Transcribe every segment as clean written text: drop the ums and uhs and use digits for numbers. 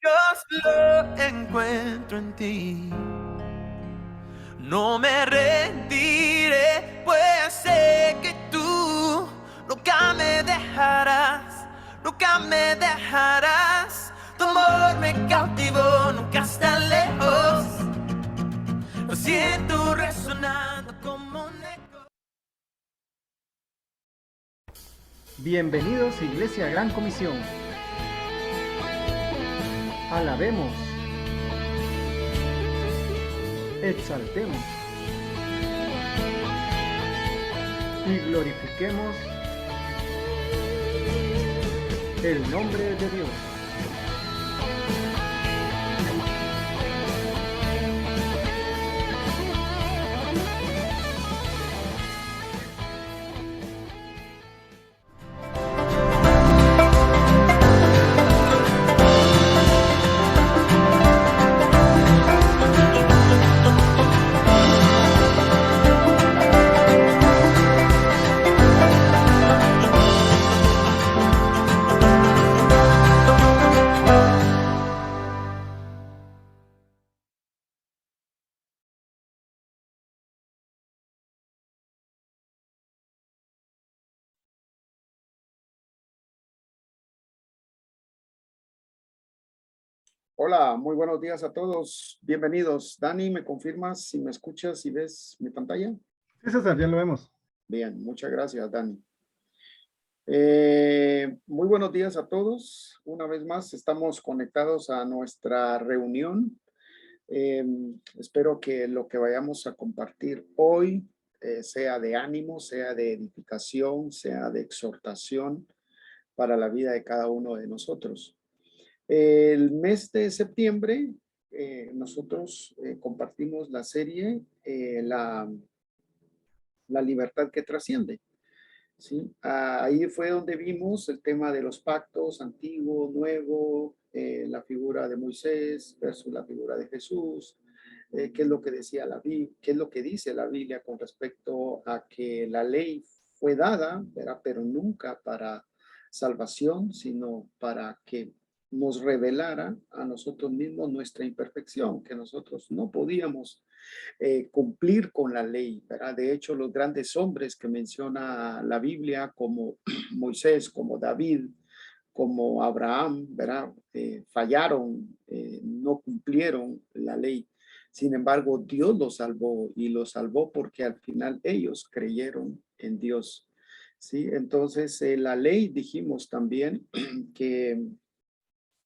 Dios lo encuentro en ti. No me rendiré, pues sé que tú nunca me dejarás, nunca me dejarás. Tu amor me cautivó, nunca está lejos. Lo siento resonando como un eco. Bienvenidos a Iglesia Gran Comisión. Alabemos, exaltemos y glorifiquemos el nombre de Dios. Hola, muy buenos días a todos. Bienvenidos. Dani, ¿me confirmas si me escuchas y ves mi pantalla? Sí, César, ya lo vemos. Bien, muchas gracias, Dani. Muy buenos días a todos. Una vez más, estamos conectados a nuestra reunión. Espero que lo que vayamos a compartir hoy sea de ánimo, sea de edificación, sea de exhortación para la vida de cada uno de nosotros. El mes de septiembre, nosotros compartimos la serie la libertad que trasciende. ¿Sí? Ahí fue donde vimos el tema de los pactos, antiguo, nuevo, la figura de Moisés versus la figura de Jesús, qué es lo que decía la Biblia, qué es lo que dice la Biblia con respecto a que la ley fue dada, ¿verdad? Pero nunca para salvación, sino para que nos revelara a nosotros mismos nuestra imperfección, que nosotros no podíamos cumplir con la ley, ¿verdad? De hecho, los grandes hombres que menciona la Biblia, como Moisés, como David, como Abraham, ¿verdad? Fallaron, no cumplieron la ley. Sin embargo, Dios los salvó y los salvó porque al final ellos creyeron en Dios. ¿Sí? Entonces, la ley dijimos también que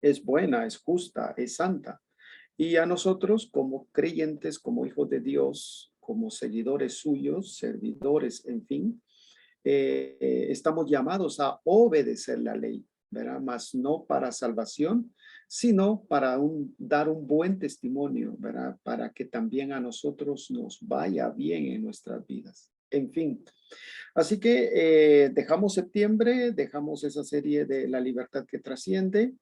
es buena, es justa, es santa. Y a nosotros como creyentes, como hijos de Dios, como seguidores suyos, servidores, en fin, estamos llamados a obedecer la ley, ¿verdad? Mas no para salvación, sino para dar un buen testimonio, ¿verdad? Para que también a nosotros nos vaya bien en nuestras vidas. En fin, así que dejamos septiembre, dejamos esa serie de la libertad que trasciende,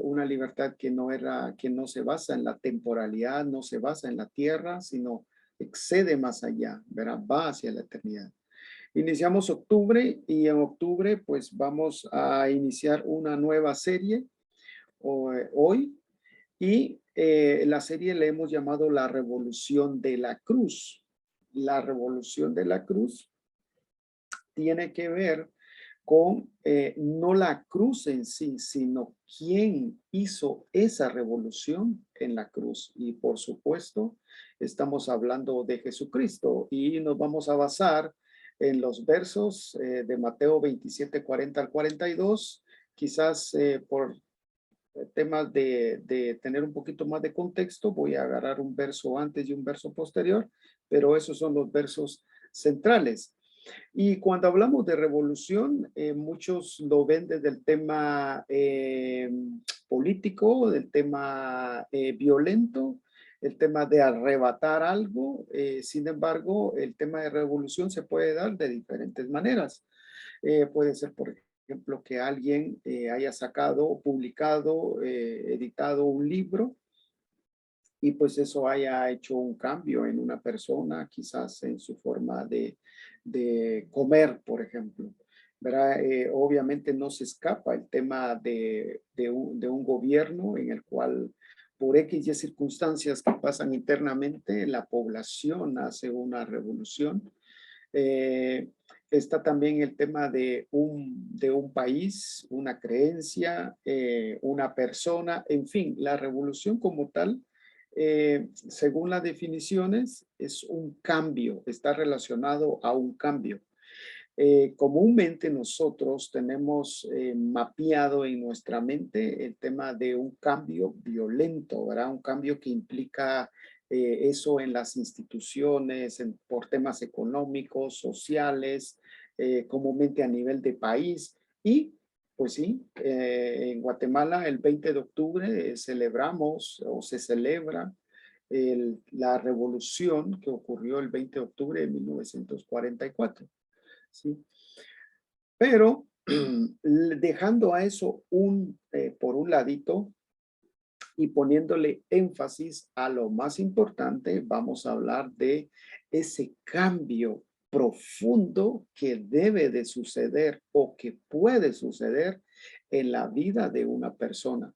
una libertad que no se basa en la temporalidad, no se basa en la tierra, sino excede más allá, ¿verdad? Va hacia la eternidad. Iniciamos octubre y en octubre pues vamos a iniciar una nueva serie hoy y la serie le hemos llamado La Revolución de la Cruz. La Revolución de la Cruz tiene que ver con no la cruz en sí, sino quién hizo esa revolución en la cruz. Y por supuesto, estamos hablando de Jesucristo y nos vamos a basar en los versos de Mateo 27, 40 al 42, quizás por temas de tener un poquito más de contexto, voy a agarrar un verso antes y un verso posterior, pero esos son los versos centrales. Y cuando hablamos de revolución, muchos lo ven desde el tema político, del tema violento, el tema de arrebatar algo. Sin embargo, el tema de revolución se puede dar de diferentes maneras. Puede ser, por ejemplo, que alguien haya sacado, publicado, editado un libro y pues eso haya hecho un cambio en una persona, quizás en su forma de comer, por ejemplo. ¿Verdad? Obviamente no se escapa el tema de un gobierno en el cual por X y circunstancias que pasan internamente, la población hace una revolución. Está también el tema de un país, una creencia, una persona, en fin, la revolución como tal, según las definiciones, es un cambio, está relacionado a un cambio. Comúnmente nosotros tenemos mapeado en nuestra mente el tema de un cambio violento, ¿verdad? Un cambio que implica eso en las instituciones, por temas económicos, sociales, comúnmente a nivel de país. Y pues sí, en Guatemala el 20 de octubre celebramos o se celebra la revolución que ocurrió el 20 de octubre de 1944. ¿Sí? Pero dejando a eso por un ladito y poniéndole énfasis a lo más importante, vamos a hablar de ese cambio profundo que debe de suceder o que puede suceder en la vida de una persona.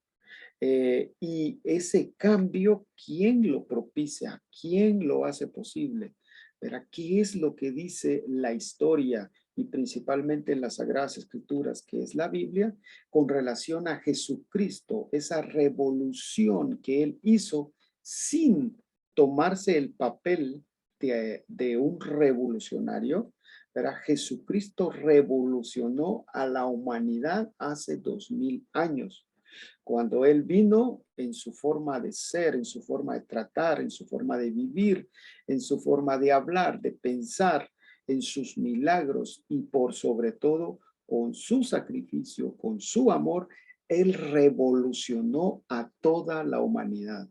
Y ese cambio, ¿quién lo propicia? ¿Quién lo hace posible? ¿Verdad? ¿Qué es lo que dice la historia y principalmente en las Sagradas Escrituras, que es la Biblia, con relación a Jesucristo, esa revolución que él hizo sin tomarse el papel de un revolucionario? ¿Verdad? Jesucristo revolucionó a la humanidad hace 2000 años. Cuando él vino en su forma de ser, en su forma de tratar, en su forma de vivir, en su forma de hablar, de pensar, en sus milagros y por sobre todo con su sacrificio, con su amor, él revolucionó a toda la humanidad.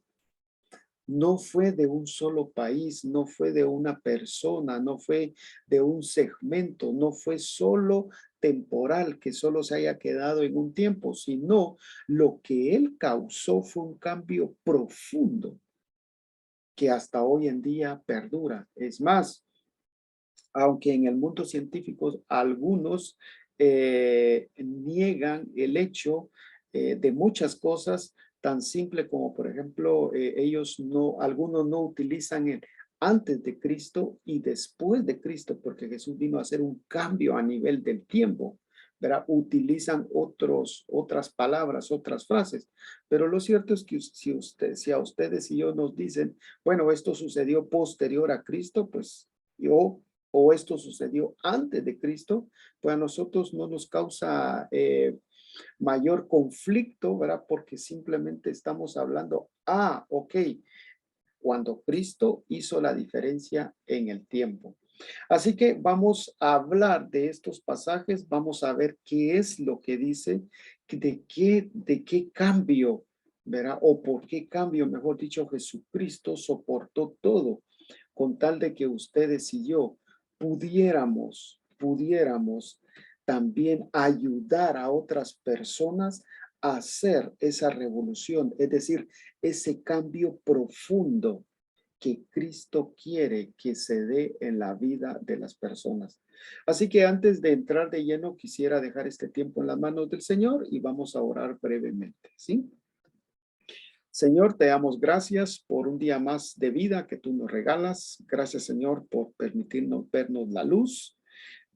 No fue de un solo país, no fue de una persona, no fue de un segmento, no fue solo temporal, que solo se haya quedado en un tiempo, sino lo que él causó fue un cambio profundo que hasta hoy en día perdura. Es más, aunque en el mundo científico algunos niegan el hecho de muchas cosas tan simple como, por ejemplo, algunos no utilizan el antes de Cristo y después de Cristo, porque Jesús vino a hacer un cambio a nivel del tiempo, ¿verdad? Utilizan otras palabras, otras frases, pero lo cierto es que si a ustedes y yo nos dicen, bueno, esto sucedió posterior a Cristo, pues yo o esto sucedió antes de Cristo, pues a nosotros no nos causa mayor conflicto, ¿verdad? Porque simplemente estamos hablando, ok, cuando Cristo hizo la diferencia en el tiempo. Así que vamos a hablar de estos pasajes, vamos a ver qué es lo que dice, de qué cambio, ¿verdad? O por qué cambio, mejor dicho, Jesucristo soportó todo con tal de que ustedes y yo pudiéramos también ayudar a otras personas a hacer esa revolución, es decir, ese cambio profundo que Cristo quiere que se dé en la vida de las personas. Así que antes de entrar de lleno, quisiera dejar este tiempo en las manos del Señor y vamos a orar brevemente, ¿sí? Señor, te damos gracias por un día más de vida que tú nos regalas. Gracias, Señor, por permitirnos vernos la luz.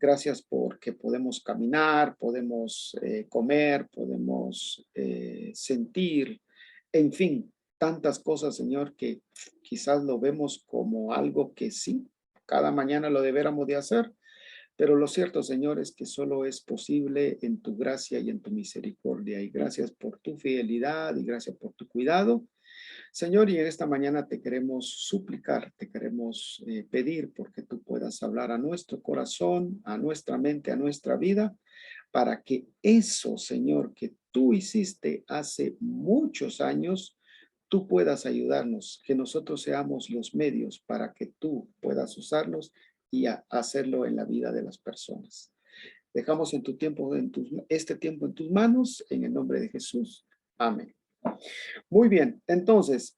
Gracias porque podemos caminar, podemos comer, podemos sentir, en fin, tantas cosas, Señor, que quizás lo vemos como algo que sí, cada mañana lo deberíamos de hacer, pero lo cierto, Señor, es que solo es posible en tu gracia y en tu misericordia. Y gracias por tu fidelidad y gracias por tu cuidado. Señor, y en esta mañana te queremos suplicar, te queremos pedir porque tú puedas hablar a nuestro corazón, a nuestra mente, a nuestra vida, para que eso, Señor, que tú hiciste hace muchos años, tú puedas ayudarnos, que nosotros seamos los medios para que tú puedas usarnos y hacerlo en la vida de las personas. Dejamos este tiempo en tus manos, en el nombre de Jesús. Amén. Muy bien, entonces,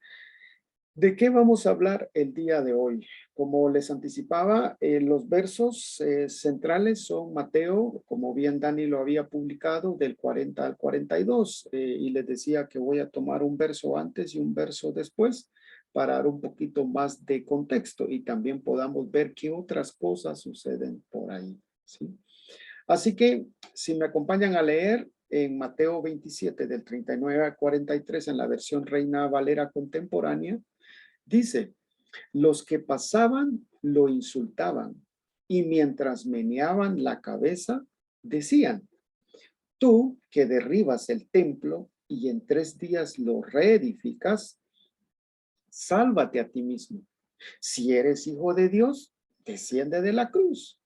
¿De qué vamos a hablar el día de hoy? Como les anticipaba, los versos centrales son Mateo, como bien Dani lo había publicado, del 40 al 42. Y les decía que voy a tomar un verso antes y un verso después para dar un poquito más de contexto y también podamos ver qué otras cosas suceden por ahí, ¿sí? Así que si me acompañan a leer en Mateo 27, del 39 al 43, en la versión Reina Valera contemporánea, dice: los que pasaban lo insultaban y mientras meneaban la cabeza decían: tú que derribas el templo y en 3 días lo reedificas, sálvate a ti mismo. Si eres hijo de Dios, desciende de la cruz.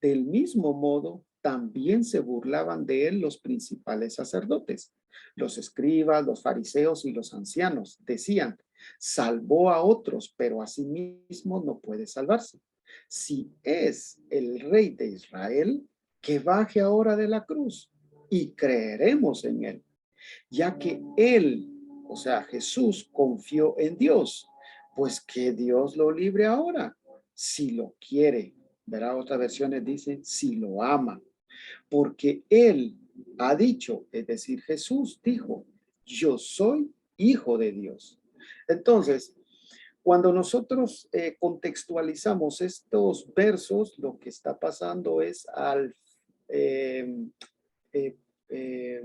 Del mismo modo, también se burlaban de él los principales sacerdotes, los escribas, los fariseos y los ancianos. Decían: salvó a otros, pero a sí mismo no puede salvarse. Si es el rey de Israel, que baje ahora de la cruz y creeremos en él, ya que él, o sea, Jesús, confió en Dios, pues que Dios lo libre ahora, si lo quiere. Verá, otras versiones dicen si lo ama, porque él ha dicho, es decir, Jesús dijo: yo soy hijo de Dios. Entonces, cuando nosotros contextualizamos estos versos, lo que está pasando es eh, eh, eh,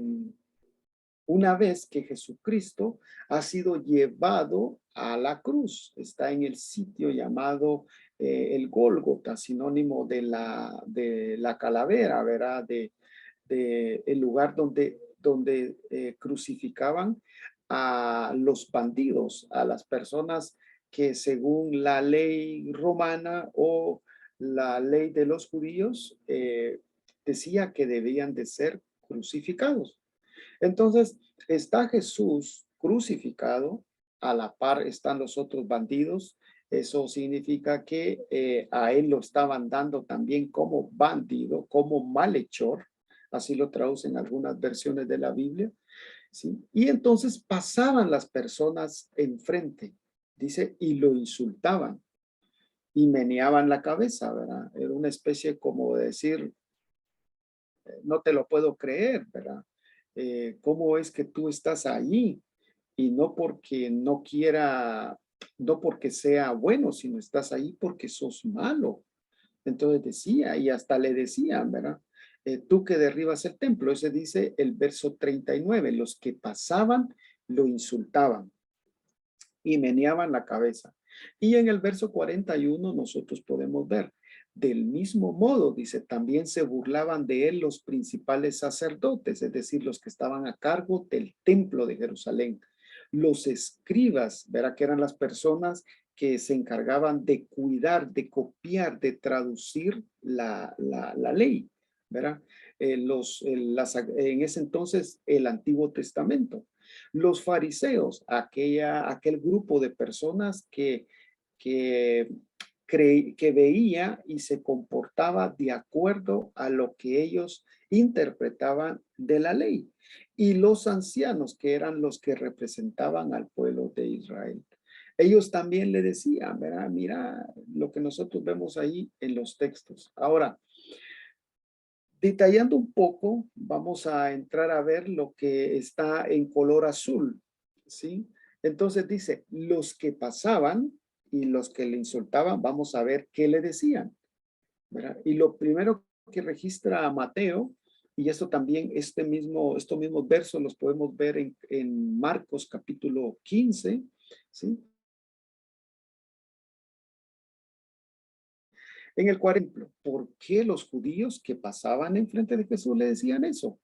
una vez que Jesucristo ha sido llevado a la cruz. Está en el sitio llamado el Gólgota, sinónimo de la calavera, ¿verdad? De el lugar donde crucificaban a los bandidos, a las personas que según la ley romana o la ley de los judíos decía que debían de ser crucificados. Entonces, está Jesús crucificado, a la par están los otros bandidos. Eso significa que a él lo estaban dando también como bandido, como malhechor. Así lo traducen algunas versiones de la Biblia, ¿sí? Y entonces pasaban las personas enfrente, dice, y lo insultaban y meneaban la cabeza, ¿verdad? Era una especie como de decir: no te lo puedo creer, ¿verdad? ¿Cómo es que tú estás ahí? Y no porque no quiera, no porque sea bueno, sino estás ahí porque sos malo. Entonces decía, y hasta le decían, ¿verdad? Tú que derribas el templo. Ese dice el verso 39, los que pasaban lo insultaban y meneaban la cabeza. Y en el verso 41 nosotros podemos ver: del mismo modo, dice, también se burlaban de él los principales sacerdotes, es decir, los que estaban a cargo del templo de Jerusalén. Los escribas, verá que eran las personas que se encargaban de cuidar, de copiar, de traducir la ley, ¿verdad? En ese entonces el Antiguo Testamento. Los fariseos, aquel grupo de personas que, que veía y se comportaba de acuerdo a lo que ellos interpretaban de la ley. Y los ancianos, que eran los que representaban al pueblo de Israel. Ellos también le decían, ¿verdad? Mira lo que nosotros vemos ahí en los textos. Ahora, detallando un poco, vamos a entrar a ver lo que está en color azul, ¿sí? Entonces dice, los que pasaban y los que le insultaban, vamos a ver qué le decían, ¿verdad? Y lo primero que registra Mateo, y esto también, estos mismos versos los podemos ver en Marcos capítulo 15, ¿sí? En el 40, ¿por qué los judíos que pasaban enfrente de Jesús le decían eso?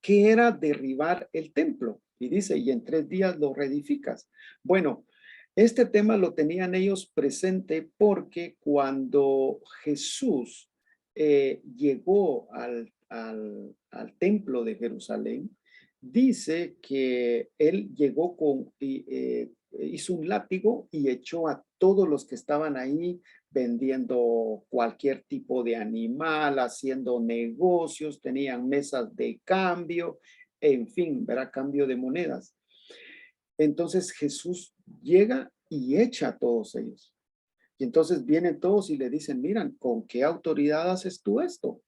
Que era derribar el templo. Y dice, y en 3 días lo reedificas. Bueno, este tema lo tenían ellos presente porque cuando Jesús llegó al templo de Jerusalén, dice que él llegó hizo un látigo y echó a todos los que estaban ahí vendiendo cualquier tipo de animal, haciendo negocios, tenían mesas de cambio, en fin, verá, cambio de monedas. Entonces Jesús llega y echa a todos ellos. Y entonces vienen todos y le dicen, miran, ¿con qué autoridad haces tú esto?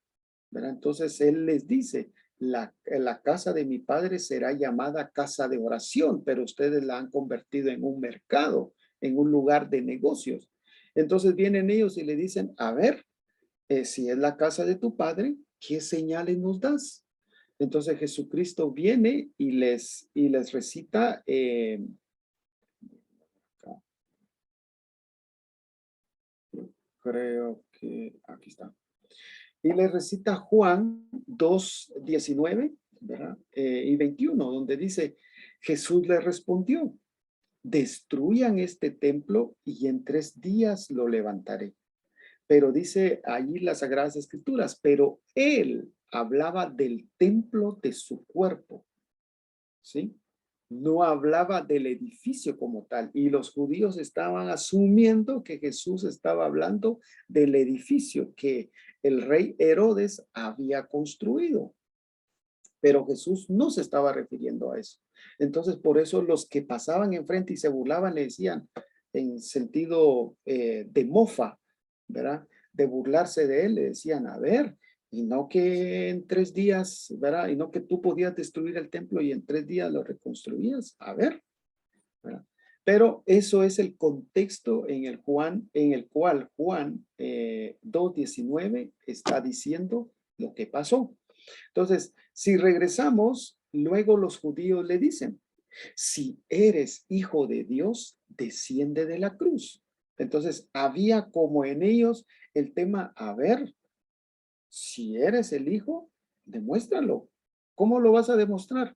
¿Verdad? Entonces él les dice, la casa de mi padre será llamada casa de oración, pero ustedes la han convertido en un mercado, en un lugar de negocios. Entonces vienen ellos y le dicen, a ver, si es la casa de tu padre, ¿qué señales nos das? Entonces Jesucristo viene y les recita, creo que aquí está. Y les recita Juan 2:19, ¿verdad? Y 21, donde dice, Jesús le respondió, destruyan este templo y en 3 días lo levantaré. Pero dice allí las Sagradas Escrituras, pero él hablaba del templo de su cuerpo, ¿sí? No hablaba del edificio como tal. Y los judíos estaban asumiendo que Jesús estaba hablando del edificio que el rey Herodes había construido. Pero Jesús no se estaba refiriendo a eso. Entonces, por eso los que pasaban enfrente y se burlaban le decían en sentido de mofa, ¿verdad? De burlarse de él, le decían, a ver, y no que en 3 días, ¿verdad? Y no que tú podías destruir el templo y en 3 días lo reconstruías, a ver, ¿verdad? Pero eso es el contexto en el cual Juan 2:19 está diciendo lo que pasó. Entonces, si regresamos, luego los judíos le dicen, si eres hijo de Dios, desciende de la cruz. Entonces, había como en ellos el tema, a ver, si eres el hijo, demuéstralo. ¿Cómo lo vas a demostrar?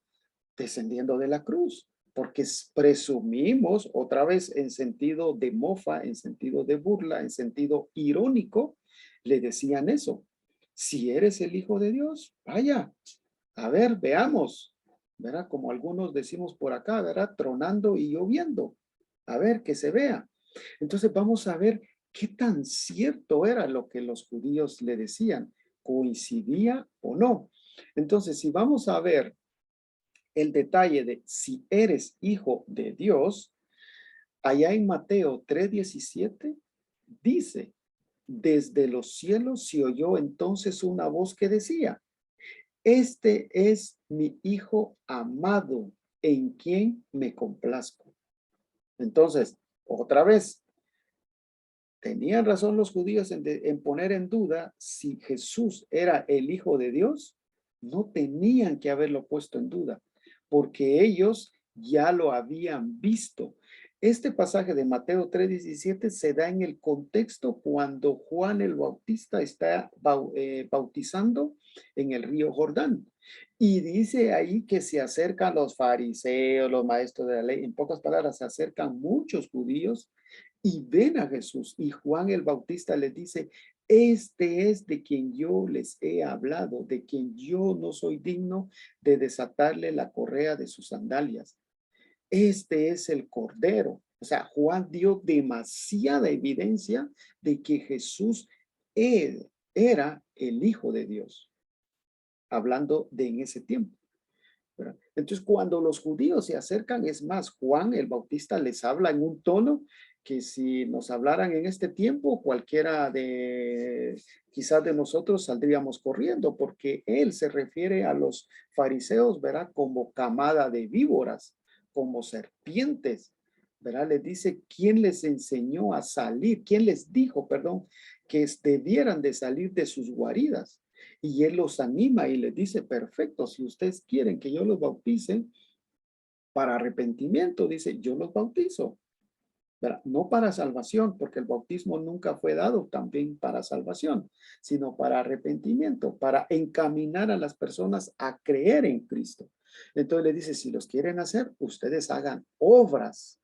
Descendiendo de la cruz, porque presumimos otra vez en sentido de mofa, en sentido de burla, en sentido irónico, le decían eso. Si eres el hijo de Dios, vaya, a ver, veamos, ¿verdad? Como algunos decimos por acá, ¿verdad? Tronando y lloviendo. A ver, que se vea. Entonces vamos a ver qué tan cierto era lo que los judíos le decían, coincidía o no. Entonces, si vamos a ver el detalle de si eres hijo de Dios, allá en Mateo 3:17 dice, desde los cielos se oyó entonces una voz que decía, este es mi hijo amado en quien me complazco. Entonces, otra vez, ¿tenían razón los judíos en poner en duda si Jesús era el hijo de Dios? No tenían que haberlo puesto en duda, porque ellos ya lo habían visto. Este pasaje de Mateo 3:17 se da en el contexto cuando Juan el Bautista está bautizando en el río Jordán. Y dice ahí que se acercan los fariseos, los maestros de la ley. En pocas palabras, se acercan muchos judíos y ven a Jesús. Y Juan el Bautista les dice, este es de quien yo les he hablado, de quien yo no soy digno de desatarle la correa de sus sandalias. Este es el Cordero. O sea, Juan dio demasiada evidencia de que Jesús era el Hijo de Dios, hablando de en ese tiempo. ¿Verdad? Entonces, cuando los judíos se acercan, es más, Juan el Bautista les habla en un tono que si nos hablaran en este tiempo, cualquiera de quizás de nosotros saldríamos corriendo, porque él se refiere a los fariseos, ¿verdad? Como camada de víboras, como serpientes, ¿verdad? Les dice quién les enseñó a salir, quién les dijo, perdón, que debieran de salir de sus guaridas. Y él los anima y les dice, perfecto, si ustedes quieren que yo los bautice para arrepentimiento, dice, yo los bautizo. ¿Verdad? No para salvación, porque el bautismo nunca fue dado también para salvación, sino para arrepentimiento, para encaminar a las personas a creer en Cristo. Entonces le dice, si los quieren hacer, ustedes hagan obras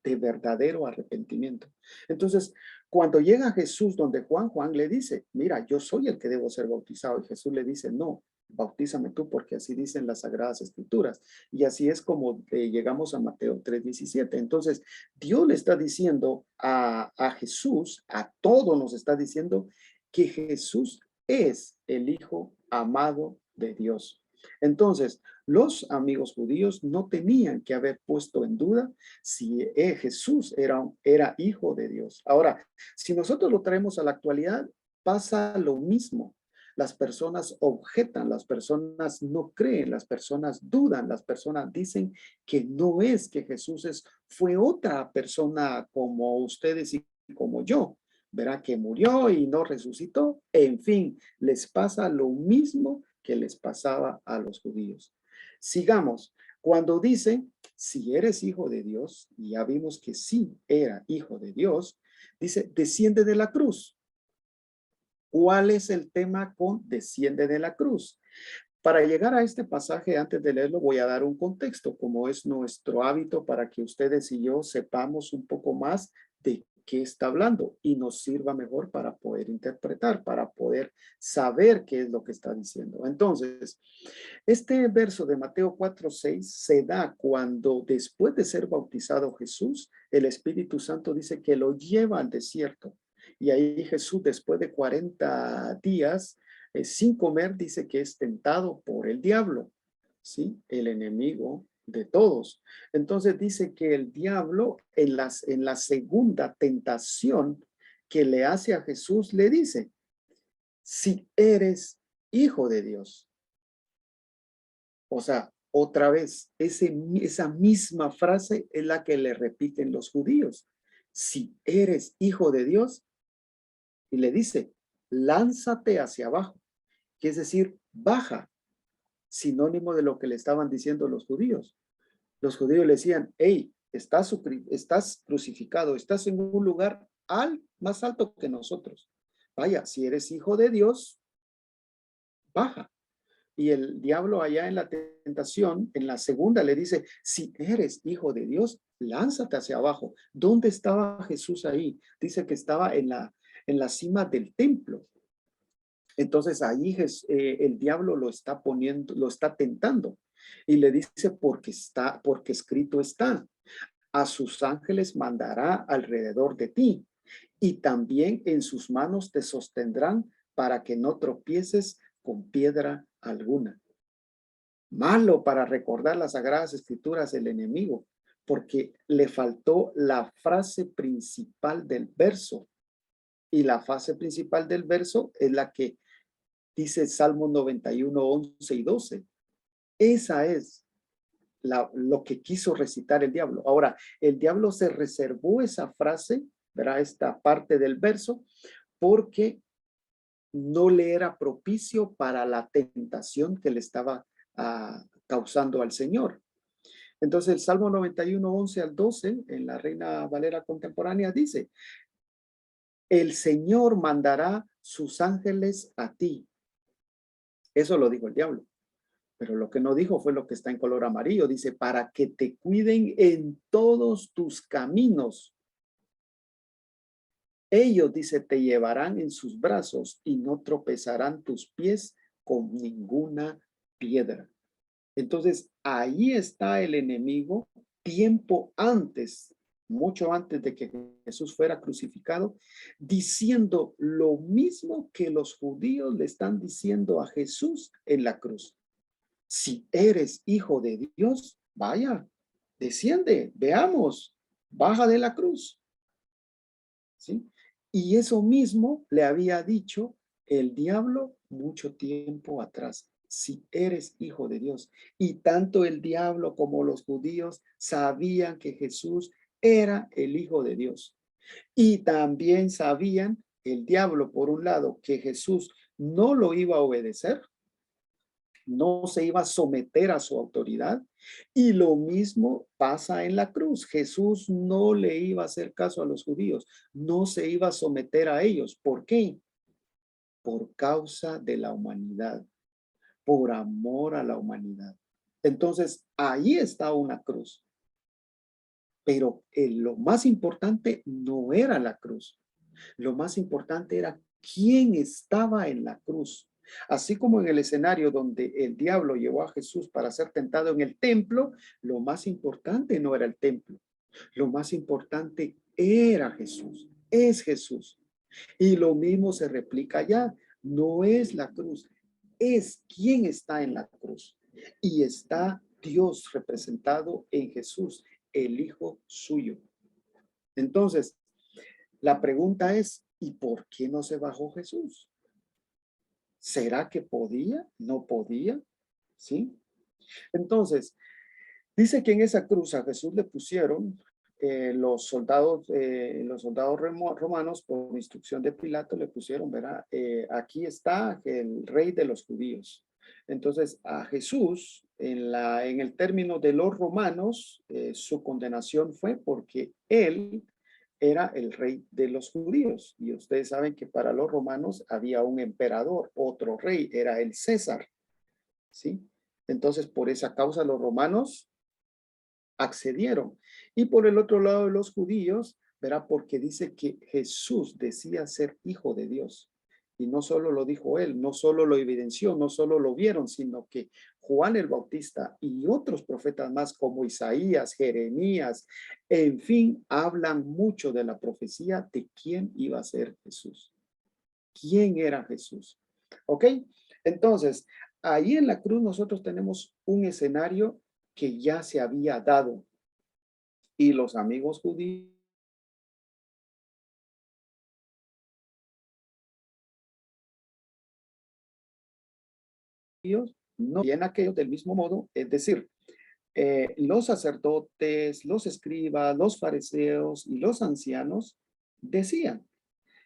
de verdadero arrepentimiento. Entonces, cuando llega Jesús donde Juan le dice, mira, yo soy el que debo ser bautizado. Y Jesús le dice, no, bautízame tú porque así dicen las Sagradas Escrituras. Y así es como llegamos a Mateo 3:17. Entonces, Dios le está diciendo a Jesús, a todos nos está diciendo que Jesús es el Hijo amado de Dios. Entonces, Los amigos judíos no tenían que haber puesto en duda si Jesús era hijo de Dios. Ahora, si nosotros lo traemos a la actualidad, pasa lo mismo. Las personas objetan, las personas no creen, las personas dudan, las personas dicen que no es, que Jesús fue otra persona como ustedes y como yo. Verá que murió y no resucitó. En fin, les pasa lo mismo que les pasaba a los judíos. Sigamos. Cuando dice, si eres hijo de Dios, y ya vimos que sí era hijo de Dios, dice, desciende de la cruz. ¿Cuál es el tema con desciende de la cruz? Para llegar a este pasaje, antes de leerlo, voy a dar un contexto, como es nuestro hábito, para que ustedes y yo sepamos un poco más de qué está hablando y nos sirva mejor para poder interpretar, para poder saber qué es lo que está diciendo. Entonces, este verso de Mateo 4:6 se da cuando después de ser bautizado Jesús, el Espíritu Santo dice que lo lleva al desierto. Y ahí Jesús, después de 40 días, sin comer, dice que es tentado por el diablo, ¿sí? El enemigo de todos. Entonces dice que el diablo en la segunda tentación que le hace a Jesús, le dice, si eres hijo de Dios. O sea, otra vez, esa misma frase es la que le repiten los judíos. Si eres hijo de Dios, y le dice, lánzate hacia abajo, que es decir, baja, sinónimo de lo que le estaban diciendo los judíos. Los judíos le decían, hey, estás crucificado, estás en un lugar más alto que nosotros. Vaya, si eres hijo de Dios, baja. Y el diablo allá en la tentación, en la segunda, le dice, si eres hijo de Dios, lánzate hacia abajo. ¿Dónde estaba Jesús ahí? Dice que estaba en la cima del templo. Entonces ahí el diablo lo está tentando y le dice porque escrito está, a sus ángeles mandará alrededor de ti y también en sus manos te sostendrán para que no tropieces con piedra alguna. Malo para recordar las sagradas escrituras el enemigo, porque le faltó la frase principal del verso. Y la frase principal del verso es la que dice Salmo 91, 11 y 12. Esa es lo que quiso recitar el diablo. Ahora, el diablo se reservó esa frase, verá esta parte del verso, porque no le era propicio para la tentación que le estaba causando al Señor. Entonces, el Salmo 91, 11 al 12, en la Reina Valera contemporánea, dice, el Señor mandará sus ángeles a ti. Eso lo dijo el diablo. Pero lo que no dijo fue lo que está en color amarillo. Dice, para que te cuiden en todos tus caminos. Ellos, dice, te llevarán en sus brazos y no tropezarán tus pies con ninguna piedra. Entonces, ahí está el enemigo tiempo antes, mucho antes de que Jesús fuera crucificado, diciendo lo mismo que los judíos le están diciendo a Jesús en la cruz. Si eres hijo de Dios, vaya, desciende, veamos, baja de la cruz. ¿Sí? Y eso mismo le había dicho el diablo mucho tiempo atrás. Si eres hijo de Dios. Y tanto el diablo como los judíos sabían que Jesús era el hijo de Dios. Y también sabían el diablo, por un lado, que Jesús no lo iba a obedecer, no se iba a someter a su autoridad. Y lo mismo pasa en la cruz. Jesús no le iba a hacer caso a los judíos, no se iba a someter a ellos. ¿Por qué? Por causa de la humanidad, por amor a la humanidad. Entonces, ahí está una cruz. Pero lo más importante no era la cruz. Lo más importante era quién estaba en la cruz. Así como en el escenario donde el diablo llevó a Jesús para ser tentado en el templo, lo más importante no era el templo. Lo más importante era Jesús, es Jesús. Y lo mismo se replica allá. No es la cruz, es quién está en la cruz. y está Dios representado en Jesús, el Hijo suyo. Entonces, la pregunta es, ¿y por qué no se bajó Jesús? ¿Será que podía? ¿No podía? ¿Sí? Entonces, dice que en esa cruz a Jesús le pusieron los soldados romanos, por instrucción de Pilato, le pusieron, ¿verdad? Aquí está el rey de los judíos. Entonces, a Jesús, en el término de los romanos, su condenación fue porque él era el rey de los judíos. Y ustedes saben que para los romanos había un emperador, otro rey, era el César, ¿sí? Entonces, por esa causa los romanos accedieron. Y por el otro lado de los judíos, verá, porque dice que Jesús decía ser hijo de Dios. Y no solo lo dijo él, no solo lo evidenció, no solo lo vieron, sino que Juan el Bautista y otros profetas más como Isaías, Jeremías, en fin, hablan mucho de la profecía de quién iba a ser Jesús. ¿Quién era Jesús? ¿Ok? Entonces, ahí en la cruz nosotros tenemos un escenario que ya se había dado y los amigos judíos no bien aquellos del mismo modo, es decir, los sacerdotes, los escribas, los fariseos y los ancianos decían,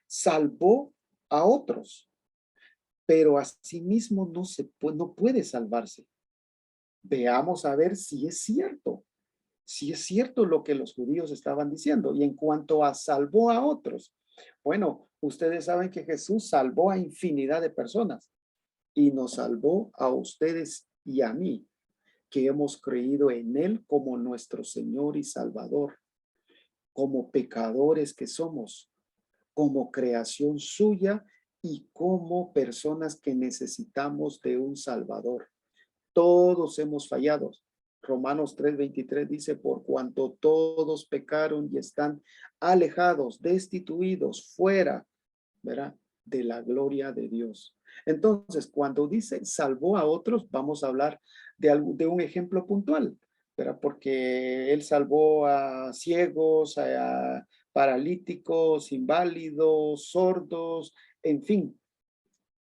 salvó a otros, pero a sí mismo no puede salvarse. Veamos a ver si es cierto lo que los judíos estaban diciendo. Y en cuanto a salvó a otros, bueno, ustedes saben que Jesús salvó a infinidad de personas y nos salvó a ustedes y a mí, que hemos creído en Él como nuestro Señor y Salvador, como pecadores que somos, como creación suya y como personas que necesitamos de un Salvador. Todos hemos fallado. Romanos 3:23 dice, por cuanto todos pecaron y están alejados, destituidos, fuera, ¿verdad? De la gloria de Dios. Entonces, cuando dice salvó a otros, vamos a hablar de un ejemplo puntual, ¿verdad? Porque él salvó a ciegos, a paralíticos, inválidos, sordos, en fin,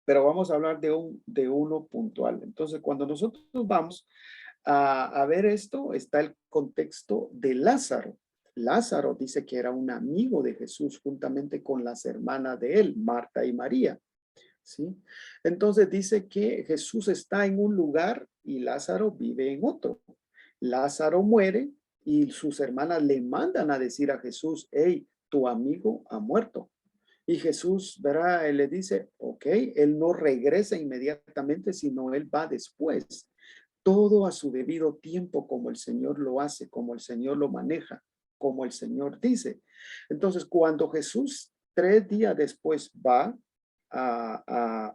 pero vamos a hablar de uno puntual. Entonces, cuando nosotros vamos a ver esto, está el contexto de Lázaro. Lázaro dice que era un amigo de Jesús juntamente con las hermanas de él, Marta y María, ¿sí? Entonces dice que Jesús está en un lugar y Lázaro vive en otro. Lázaro muere y sus hermanas le mandan a decir a Jesús, hey, tu amigo ha muerto. Y Jesús, verá, él le dice, ok, él no regresa inmediatamente, sino él va después. Todo a su debido tiempo, como el Señor lo hace, como el Señor lo maneja, como el Señor dice. Entonces, cuando Jesús 3 días después va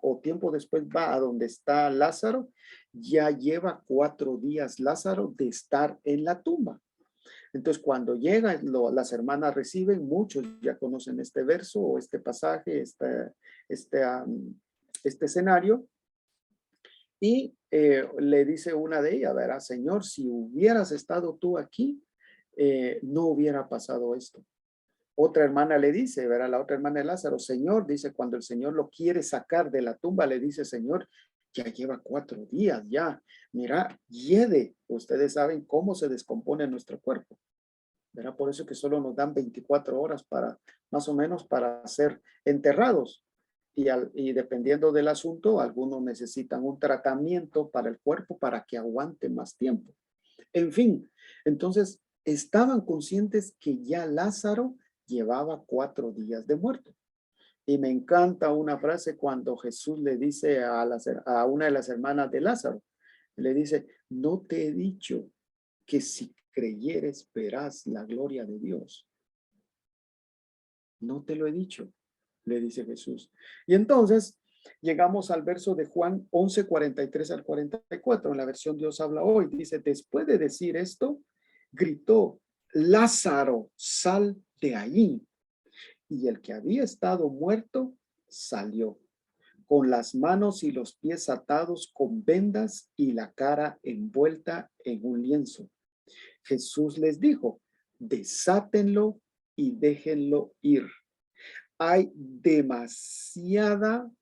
o tiempo después va a donde está Lázaro, ya lleva 4 días Lázaro de estar en la tumba. Entonces, cuando llega, las hermanas reciben, muchos ya conocen este verso o este pasaje, este escenario, y le dice una de ellas, verá, Señor, si hubieras estado tú aquí, no hubiera pasado esto. Otra hermana le dice, verá, la otra hermana de Lázaro, Señor, dice, cuando el Señor lo quiere sacar de la tumba, le dice, Señor, ya lleva 4 días, ya, mira, hiede. Ustedes saben cómo se descompone nuestro cuerpo. ¿Verdad? Por eso que solo nos dan 24 horas para, más o menos, para ser enterrados. Y dependiendo del asunto, algunos necesitan un tratamiento para el cuerpo para que aguante más tiempo. En fin, entonces estaban conscientes que ya Lázaro llevaba 4 días de muerto. Y me encanta una frase cuando Jesús le dice a una de las hermanas de Lázaro, le dice, no te he dicho que si creyeres verás la gloria de Dios. No te lo he dicho, le dice Jesús. Y entonces llegamos al verso de Juan 11:43 al 44. En la versión Dios habla hoy. Dice, después de decir esto, gritó, Lázaro, sal de ahí. Y el que había estado muerto salió. con las manos y los pies atados con vendas y la cara envuelta en un lienzo. Jesús les dijo, desátenlo y déjenlo ir. Hay demasiada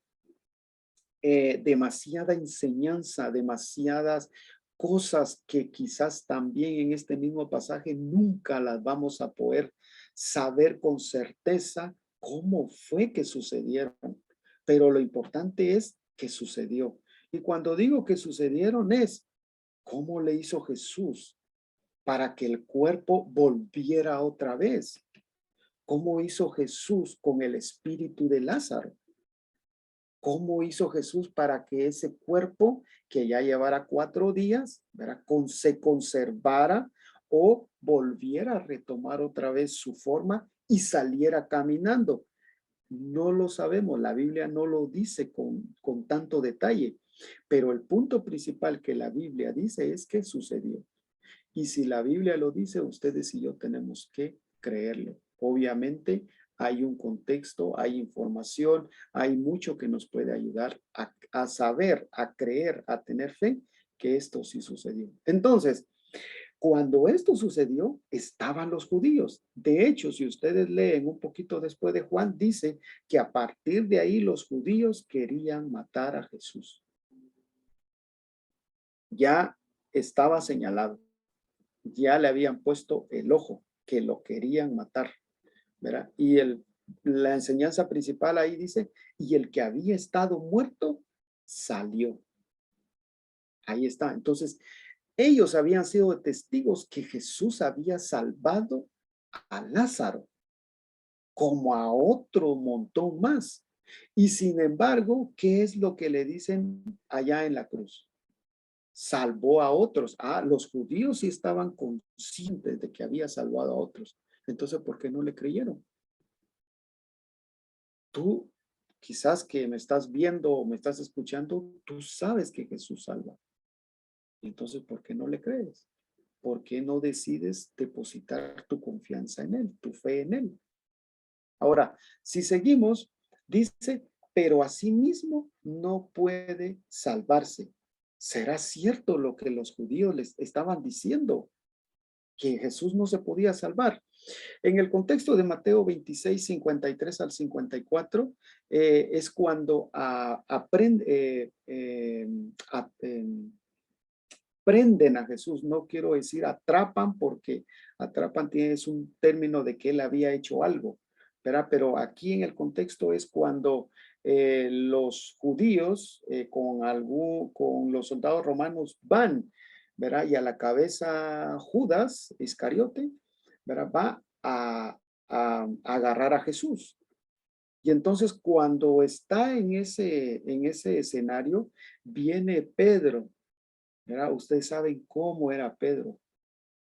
enseñanza, demasiadas cosas que quizás también en este mismo pasaje nunca las vamos a poder saber con certeza cómo fue que sucedieron. Pero lo importante es que sucedió. Y cuando digo que sucedieron es cómo le hizo Jesús para que el cuerpo volviera otra vez. ¿Cómo hizo Jesús con el espíritu de Lázaro? ¿Cómo hizo Jesús para que ese cuerpo que ya llevara 4 días, ¿verdad? Se conservara o volviera a retomar otra vez su forma y saliera caminando? No lo sabemos, la Biblia no lo dice con tanto detalle, pero el punto principal que la Biblia dice es que sucedió. Y si la Biblia lo dice, ustedes y yo tenemos que creerlo. Obviamente hay un contexto, hay información, hay mucho que nos puede ayudar a saber, a creer, a tener fe que esto sí sucedió. Entonces, cuando esto sucedió, estaban los judíos. De hecho, si ustedes leen un poquito después de Juan, dice que a partir de ahí los judíos querían matar a Jesús. Ya estaba señalado. Ya le habían puesto el ojo, que lo querían matar, ¿verdad? Y la enseñanza principal ahí dice, y el que había estado muerto salió. Ahí está. Entonces, ellos habían sido testigos que Jesús había salvado a Lázaro, como a otro montón más. Y sin embargo, ¿qué es lo que le dicen allá en la cruz? Salvó a otros. Los judíos sí estaban conscientes de que había salvado a otros. Entonces, ¿por qué no le creyeron? Tú, quizás que me estás viendo o me estás escuchando, tú sabes que Jesús salva. Entonces, ¿por qué no le crees? ¿Por qué no decides depositar tu confianza en Él, tu fe en Él? Ahora, si seguimos, dice, pero asimismo no puede salvarse. ¿Será cierto lo que los judíos les estaban diciendo? Que Jesús no se podía salvar. En el contexto de Mateo 26, 53 al 54, es cuando prenden a Jesús. No quiero decir atrapan, porque atrapan es un término de que él había hecho algo, ¿verdad? Pero aquí en el contexto es cuando los judíos con los soldados romanos van, ¿verdad? Y a la cabeza Judas Iscariote, ¿verdad? Va a agarrar a Jesús. Y entonces cuando está en ese escenario, viene Pedro, ¿verdad? Ustedes saben cómo era Pedro,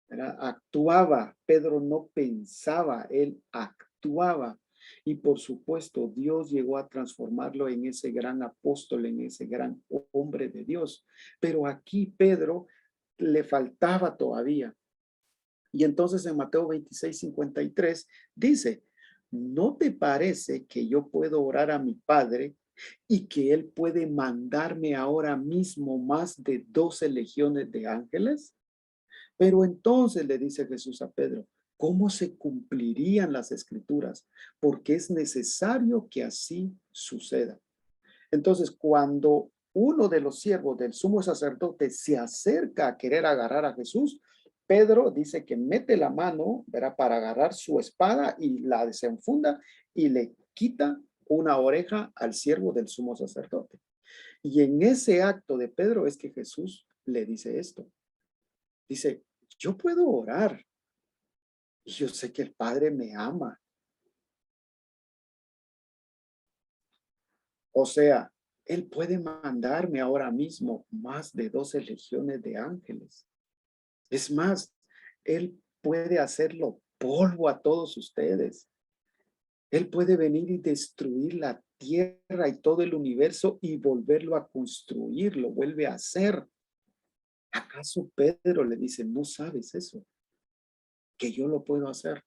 ¿verdad? Actuaba. Pedro no pensaba, él actuaba. Y por supuesto, Dios llegó a transformarlo en ese gran apóstol, en ese gran hombre de Dios. Pero aquí Pedro le faltaba todavía. Y entonces en Mateo 26, 53 dice, ¿no te parece que yo puedo orar a mi Padre y que Él puede mandarme ahora mismo más de 12 legiones de ángeles? Pero entonces le dice Jesús a Pedro, ¿cómo se cumplirían las escrituras? Porque es necesario que así suceda. Entonces, cuando uno de los siervos del sumo sacerdote se acerca a querer agarrar a Jesús, Pedro dice que mete la mano, ¿verdad? Para agarrar su espada y la desenfunda y le quita una oreja al siervo del sumo sacerdote. Y en ese acto de Pedro es que Jesús le dice esto. Dice, yo puedo orar y yo sé que el Padre me ama. O sea, Él puede mandarme ahora mismo más de 12 legiones de ángeles. Es más, Él puede hacerlo polvo a todos ustedes. Él puede venir y destruir la tierra y todo el universo y volverlo a construir, lo vuelve a hacer. ¿Acaso Pedro le dice, no sabes eso? Que yo lo puedo hacer.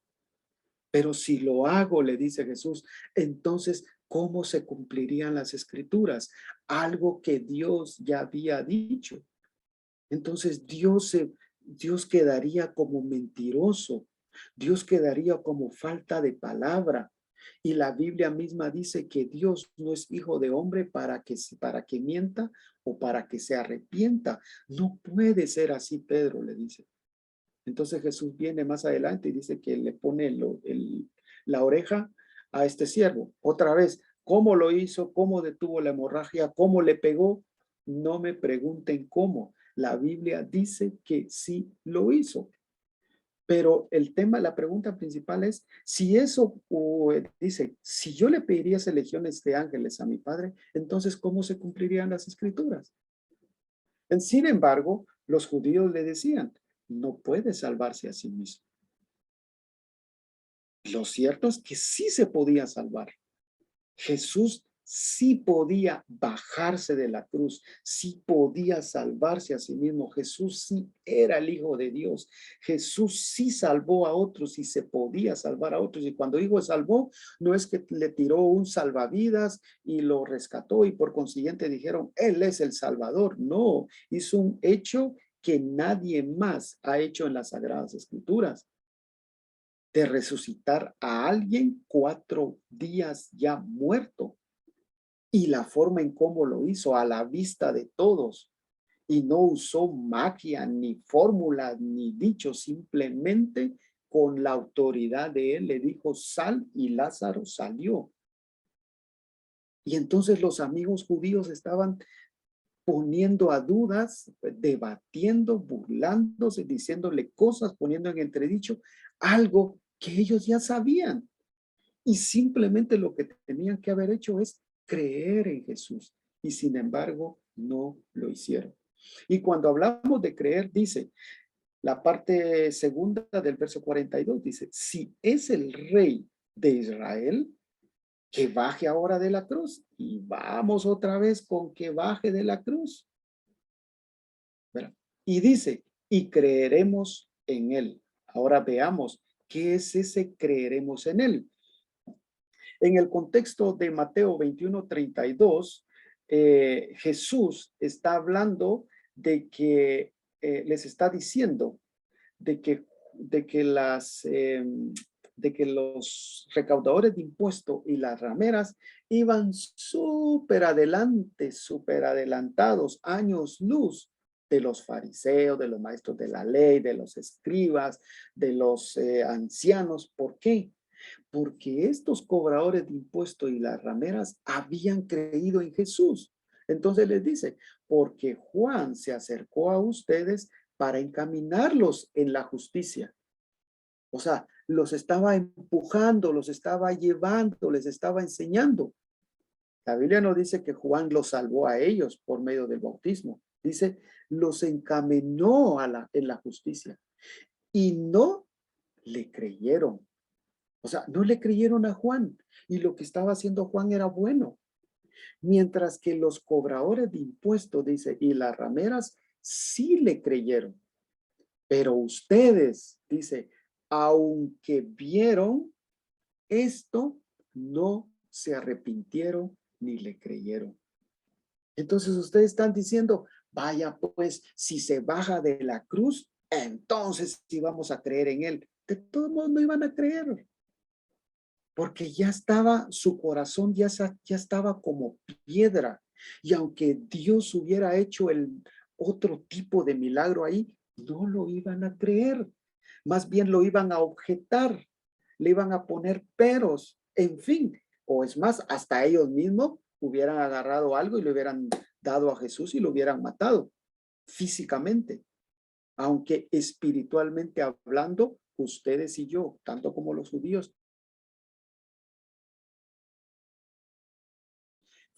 Pero si lo hago, le dice Jesús, entonces ¿cómo se cumplirían las escrituras? Algo que Dios ya había dicho. Entonces Dios quedaría como mentiroso. Dios quedaría como falta de palabra. Y la Biblia misma dice que Dios no es hijo de hombre para que mienta o para que se arrepienta. No puede ser así, Pedro le dice. Entonces Jesús viene más adelante y dice que le pone la oreja a este siervo. Otra vez, ¿cómo lo hizo? ¿Cómo detuvo la hemorragia? ¿Cómo le pegó? No me pregunten cómo. La Biblia dice que sí lo hizo. Pero el tema, la pregunta principal es, si eso dice, si yo le pediría legiones de ángeles a mi padre, entonces ¿cómo se cumplirían las escrituras? Sin embargo, los judíos le decían, no puede salvarse a sí mismo. Lo cierto es que sí se podía salvar. Jesús sí podía bajarse de la cruz, sí podía salvarse a sí mismo. Jesús sí era el Hijo de Dios. Jesús sí salvó a otros y se podía salvar a otros. Y cuando digo salvó, no es que le tiró un salvavidas y lo rescató y por consiguiente dijeron, Él es el Salvador. No, hizo un hecho que nadie más ha hecho en las Sagradas Escrituras, de resucitar a alguien 4 días ya muerto. Y la forma en cómo lo hizo a la vista de todos. Y no usó magia, ni fórmulas, ni dichos, simplemente con la autoridad de él le dijo, sal, y Lázaro salió. Y entonces los amigos judíos estaban poniendo a dudas, debatiendo, burlándose, diciéndole cosas, poniendo en entredicho algo que ellos ya sabían. Y simplemente lo que tenían que haber hecho es creer en Jesús. Y sin embargo, no lo hicieron. Y cuando hablamos de creer, dice, la parte segunda del verso 42, dice, si es el rey de Israel, que baje ahora de la cruz. Y vamos otra vez con que baje de la cruz. ¿Verdad? Y dice, y creeremos en él. Ahora veamos, ¿qué es ese creeremos en él? En el contexto de Mateo 21:32, Jesús está hablando de que les está diciendo de que los recaudadores de impuestos y las rameras iban súper adelante, súper adelantados, años luz de los fariseos, de los maestros de la ley, de los escribas, de los ancianos. ¿Por qué? Porque estos cobradores de impuestos y las rameras habían creído en Jesús. Entonces les dice, porque Juan se acercó a ustedes para encaminarlos en la justicia. O sea, los estaba empujando, los estaba llevando, les estaba enseñando. La Biblia no dice que Juan los salvó a ellos por medio del bautismo. Dice, los encaminó en la justicia. Y no le creyeron. O sea, no le creyeron a Juan. Y lo que estaba haciendo Juan era bueno. Mientras que los cobradores de impuestos, dice, y las rameras sí le creyeron. Pero ustedes, dice, aunque vieron esto, no se arrepintieron ni le creyeron. Entonces ustedes están diciendo, vaya pues, si se baja de la cruz, entonces sí vamos a creer en él. De todos modos no iban a creer. Porque ya estaba, su corazón ya estaba como piedra. Y aunque Dios hubiera hecho el otro tipo de milagro ahí, no lo iban a creer. Más bien lo iban a objetar, le iban a poner peros, en fin. O es más, hasta ellos mismos hubieran agarrado algo y le hubieran dado a Jesús y lo hubieran matado físicamente. Aunque espiritualmente hablando, ustedes y yo, tanto como los judíos,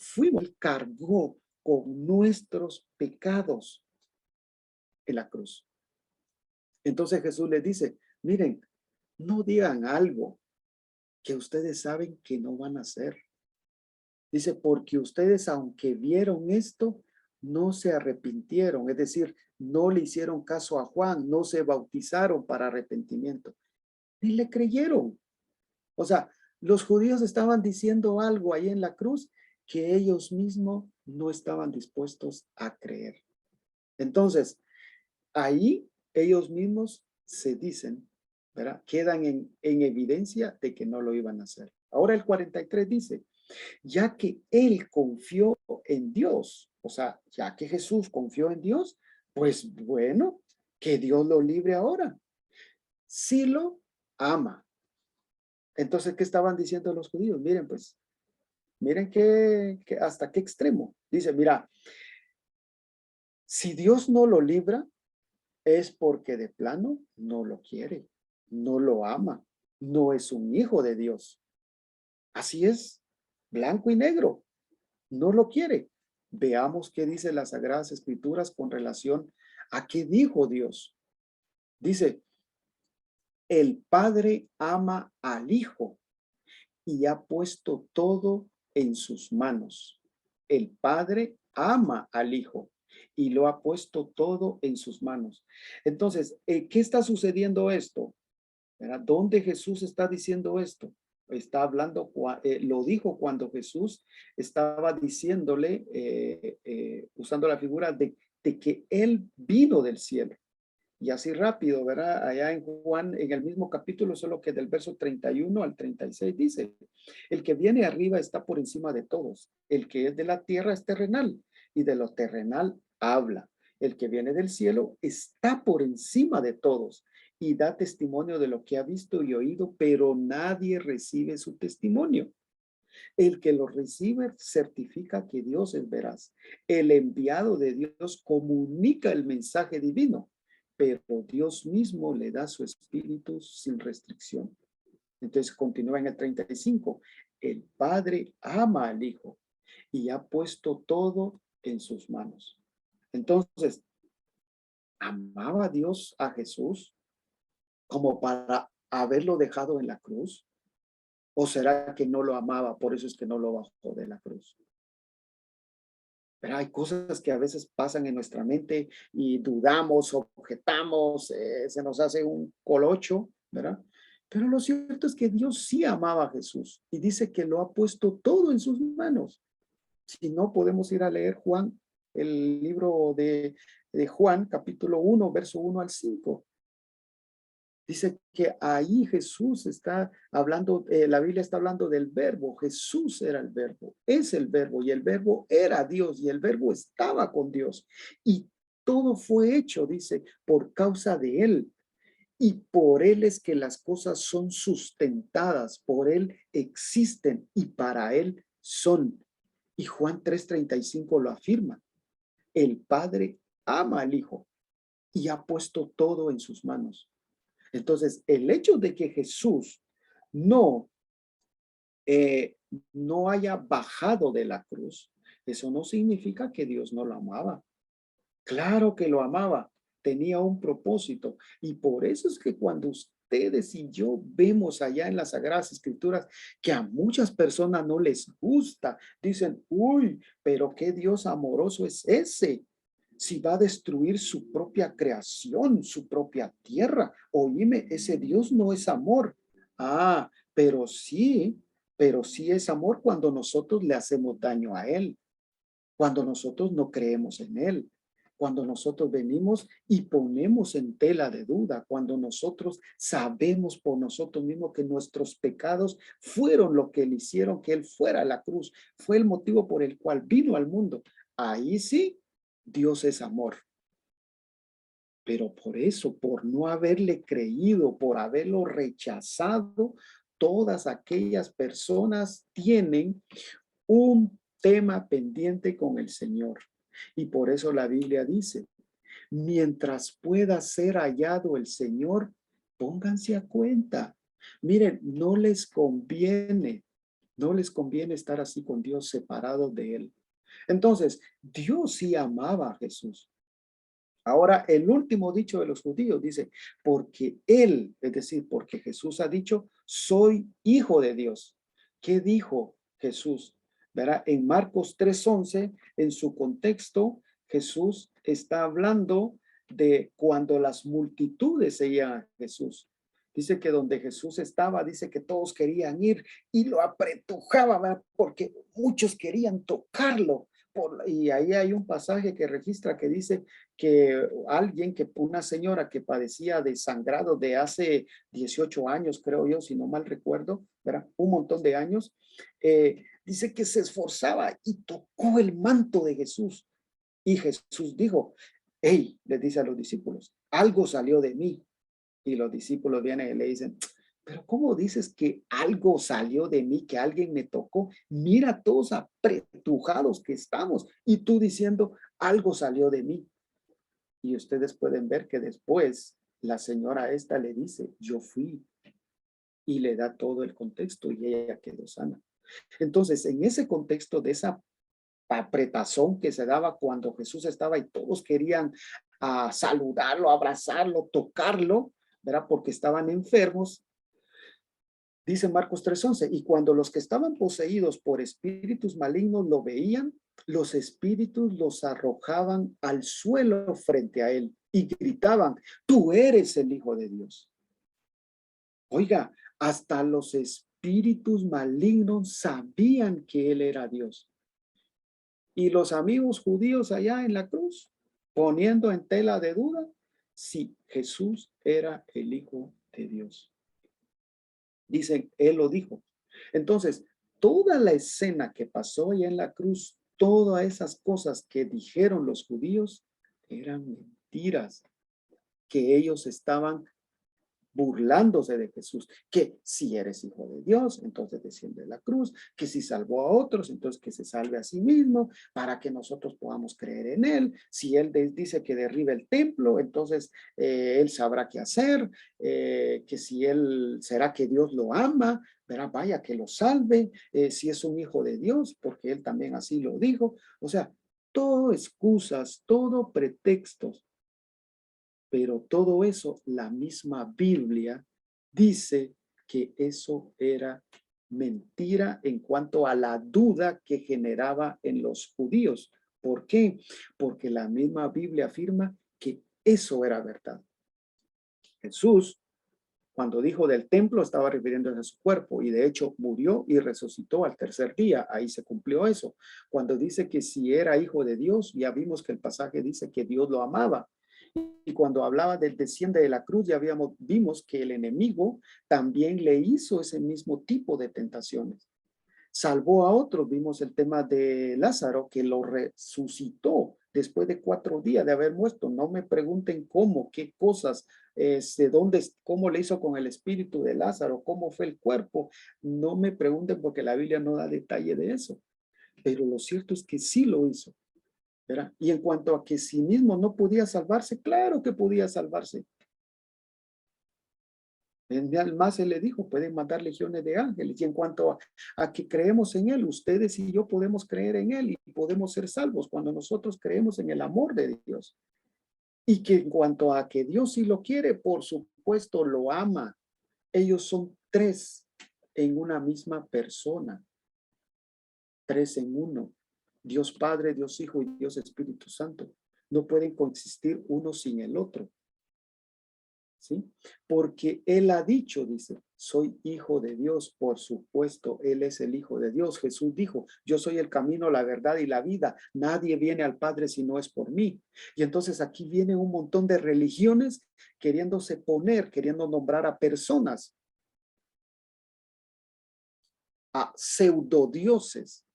fuimos, cargó con nuestros pecados en la cruz. Entonces Jesús les dice, miren, no digan algo que ustedes saben que no van a hacer. Dice, porque ustedes, aunque vieron esto, no se arrepintieron. Es decir, no le hicieron caso a Juan, no se bautizaron para arrepentimiento. Ni le creyeron. O sea, Los judíos estaban diciendo algo ahí en la cruz que ellos mismos no estaban dispuestos a creer. Entonces, ahí ellos mismos se dicen, ¿verdad? Quedan en evidencia de que no lo iban a hacer. Ahora el 43 dice, ya que él confió en Dios, o sea, ya que Jesús confió en Dios, pues bueno, que Dios lo libre ahora. Si lo ama. Entonces, ¿qué estaban diciendo los judíos? Miren, pues, miren que hasta qué extremo. Dice, mira, si Dios no lo libra, es porque de plano no lo quiere, no lo ama, no es un hijo de Dios. Así es, blanco y negro, no lo quiere. Veamos qué dice las Sagradas Escrituras con relación a qué dijo Dios. Dice, el Padre ama al Hijo y ha puesto todo en sus manos. El Padre ama al Hijo y lo ha puesto todo en sus manos. Entonces, ¿qué está sucediendo esto? ¿Verdad? ¿Dónde Jesús está diciendo esto? Está hablando, lo dijo cuando Jesús estaba diciéndole, usando la figura de que Él vino del cielo. Y así rápido, ¿verdad? Allá en Juan, en el mismo capítulo, solo que del verso 31 al 36 dice, el que viene arriba está por encima de todos. El que es de la tierra es terrenal y de lo terrenal habla. El que viene del cielo está por encima de todos y da testimonio de lo que ha visto y oído, pero nadie recibe su testimonio. El que lo recibe certifica que Dios es veraz. El enviado de Dios comunica el mensaje divino, pero Dios mismo le da su espíritu sin restricción. Entonces continúa en el 35. El Padre ama al Hijo y ha puesto todo en sus manos. Entonces, ¿amaba Dios a Jesús como para haberlo dejado en la cruz? ¿O será que no lo amaba, por eso es que no lo bajó de la cruz? Pero hay cosas que a veces pasan en nuestra mente y dudamos, objetamos, se nos hace un colocho, ¿verdad? Pero lo cierto es que Dios sí amaba a Jesús y dice que lo ha puesto todo en sus manos. Si no, podemos ir a leer Juan, el libro de Juan, capítulo 1, verso 1 al 5. Dice que ahí Jesús está hablando, la Biblia está hablando del verbo. Jesús era el verbo, es el verbo y el verbo era Dios y el verbo estaba con Dios. Y todo fue hecho, dice, por causa de él. Y por él es que las cosas son sustentadas, por él existen y para él son. Y Juan 3:35 lo afirma. El Padre ama al Hijo y ha puesto todo en sus manos. Entonces, el hecho de que Jesús no, no haya bajado de la cruz, eso no significa que Dios no lo amaba. Claro que lo amaba, tenía un propósito. Y por eso es que cuando ustedes y yo vemos allá en las Sagradas Escrituras que a muchas personas no les gusta, dicen, uy, pero qué Dios amoroso es ese. Si va a destruir su propia creación, su propia tierra. Oíme, ese Dios no es amor. Ah, pero sí es amor cuando nosotros le hacemos daño a él, cuando nosotros no creemos en él, cuando nosotros venimos y ponemos en tela de duda, cuando nosotros sabemos por nosotros mismos que nuestros pecados fueron lo que le hicieron que él fuera a la cruz, fue el motivo por el cual vino al mundo. Ahí sí, Dios es amor. Pero por eso, por no haberle creído, por haberlo rechazado, todas aquellas personas tienen un tema pendiente con el Señor. Y por eso la Biblia dice, mientras pueda ser hallado el Señor, pónganse a cuenta. Miren, no les conviene estar así con Dios, separados de Él. Entonces, Dios sí amaba a Jesús. Ahora, el último dicho de los judíos dice, porque Él, es decir, porque Jesús ha dicho, soy hijo de Dios. ¿Qué dijo Jesús? ¿Verdad? En Marcos 3:11, en su contexto, Jesús está hablando de cuando las multitudes seguían a Jesús. Dice que donde Jesús estaba, dice que todos querían ir y lo apretujaba, ¿verdad? Porque muchos querían tocarlo. Y ahí hay un pasaje que registra que dice que una señora que padecía de sangrado de hace 18 años, creo yo, si no mal recuerdo, ¿verdad? Un montón de años, dice que se esforzaba y tocó el manto de Jesús. Y Jesús dijo, hey, les dice a los discípulos, algo salió de mí. Y los discípulos vienen y le dicen, pero ¿cómo dices que algo salió de mí, que alguien me tocó? Mira todos apretujados que estamos. Y tú diciendo, algo salió de mí. Y ustedes pueden ver que después la señora esta le dice, yo fui. Y le da todo el contexto y ella quedó sana. Entonces, en ese contexto de esa apretazón que se daba cuando Jesús estaba y todos querían saludarlo, abrazarlo, tocarlo, ¿verdad? Porque estaban enfermos. Dice Marcos 3:11, y cuando los que estaban poseídos por espíritus malignos lo veían, los espíritus los arrojaban al suelo frente a él y gritaban, tú eres el Hijo de Dios. Oiga, hasta los espíritus malignos sabían que él era Dios. Y los amigos judíos allá en la cruz, poniendo en tela de duda si Jesús era el Hijo de Dios. Dicen, él lo dijo. Entonces, toda la escena que pasó allá en la cruz, todas esas cosas que dijeron los judíos, eran mentiras, que ellos estaban burlándose de Jesús, que si eres hijo de Dios, entonces desciende de la cruz, que si salvó a otros, entonces que se salve a sí mismo, para que nosotros podamos creer en él. Si él dice que derribe el templo, entonces él sabrá qué hacer, que si él, será que Dios lo ama, verá, vaya que lo salve, si es un hijo de Dios, porque él también así lo dijo. O sea, todo excusas, todo pretextos. Pero todo eso, la misma Biblia dice que eso era mentira en cuanto a la duda que generaba en los judíos. ¿Por qué? Porque la misma Biblia afirma que eso era verdad. Jesús, cuando dijo del templo, estaba refiriéndose a su cuerpo y de hecho murió y resucitó al tercer día. Ahí se cumplió eso. Cuando dice que si era hijo de Dios, ya vimos que el pasaje dice que Dios lo amaba. Y cuando hablaba del desciende de la cruz, ya vimos que el enemigo también le hizo ese mismo tipo de tentaciones. Salvó a otros, vimos el tema de Lázaro, que lo resucitó después de 4 días de haber muerto. No me pregunten cómo, qué cosas, de dónde, cómo le hizo con el espíritu de Lázaro, cómo fue el cuerpo. No me pregunten porque la Biblia no da detalle de eso. Pero lo cierto es que sí lo hizo. ¿Verdad? Y en cuanto a que sí mismo no podía salvarse, claro que podía salvarse. Más se le dijo, pueden mandar legiones de ángeles. Y en cuanto a que creemos en él, ustedes y yo podemos creer en él y podemos ser salvos cuando nosotros creemos en el amor de Dios. Y que en cuanto a que Dios sí lo quiere, por supuesto lo ama. Ellos son 3 en una misma persona. 3 en uno. Dios Padre, Dios Hijo y Dios Espíritu Santo. No pueden coexistir uno sin el otro. ¿Sí? Porque Él ha dicho, dice, soy hijo de Dios, por supuesto, Él es el Hijo de Dios. Jesús dijo, yo soy el camino, la verdad y la vida. Nadie viene al Padre si no es por mí. Y entonces aquí viene un montón de religiones queriéndose poner, queriendo nombrar a personas, a pseudodioses,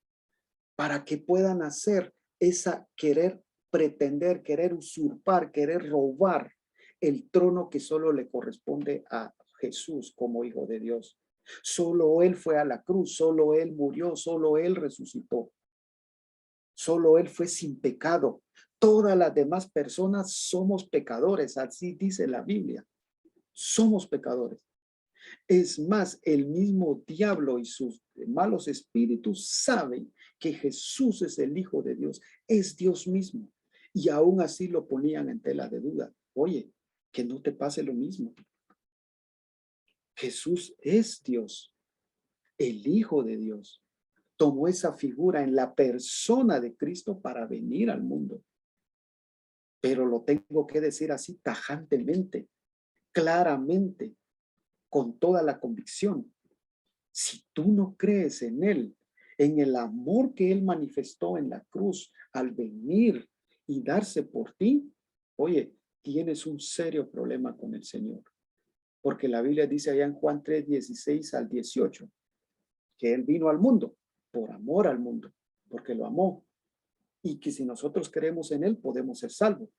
para que puedan hacer esa querer pretender, querer usurpar, querer robar el trono que solo le corresponde a Jesús como Hijo de Dios. Solo Él fue a la cruz, solo Él murió, solo Él resucitó. Solo Él fue sin pecado. Todas las demás personas somos pecadores, así dice la Biblia. Somos pecadores. Es más, el mismo diablo y sus malos espíritus saben que Jesús es el Hijo de Dios, es Dios mismo. Y aún así lo ponían en tela de duda. Oye, que no te pase lo mismo. Jesús es Dios, el Hijo de Dios. Tomó esa figura en la persona de Cristo para venir al mundo. Pero lo tengo que decir así tajantemente, claramente. con toda la convicción. Si tú no crees en Él, en el amor que Él manifestó en la cruz al venir y darse por ti, oye, tienes un serio problema con el Señor. Porque la Biblia dice allá en Juan 3, 16 al 18, que Él vino al mundo por amor al mundo, porque lo amó. Y que si nosotros creemos en Él, podemos ser salvos.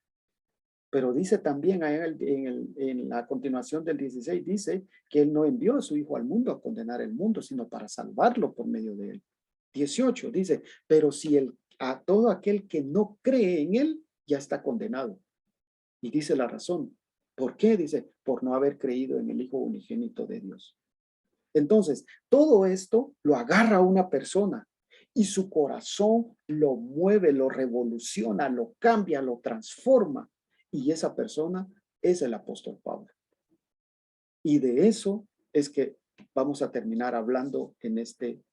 Pero dice también en la continuación del 16, dice que Él no envió a su Hijo al mundo a condenar el mundo, sino para salvarlo por medio de Él. 18 dice, pero si a todo aquel que no cree en Él, ya está condenado. Y dice la razón. ¿Por qué? Dice, por no haber creído en el Hijo unigénito de Dios. Entonces, todo esto lo agarra a una persona y su corazón lo mueve, lo revoluciona, lo cambia, lo transforma. Y esa persona es el apóstol Pablo. Y de eso es que vamos a terminar hablando en este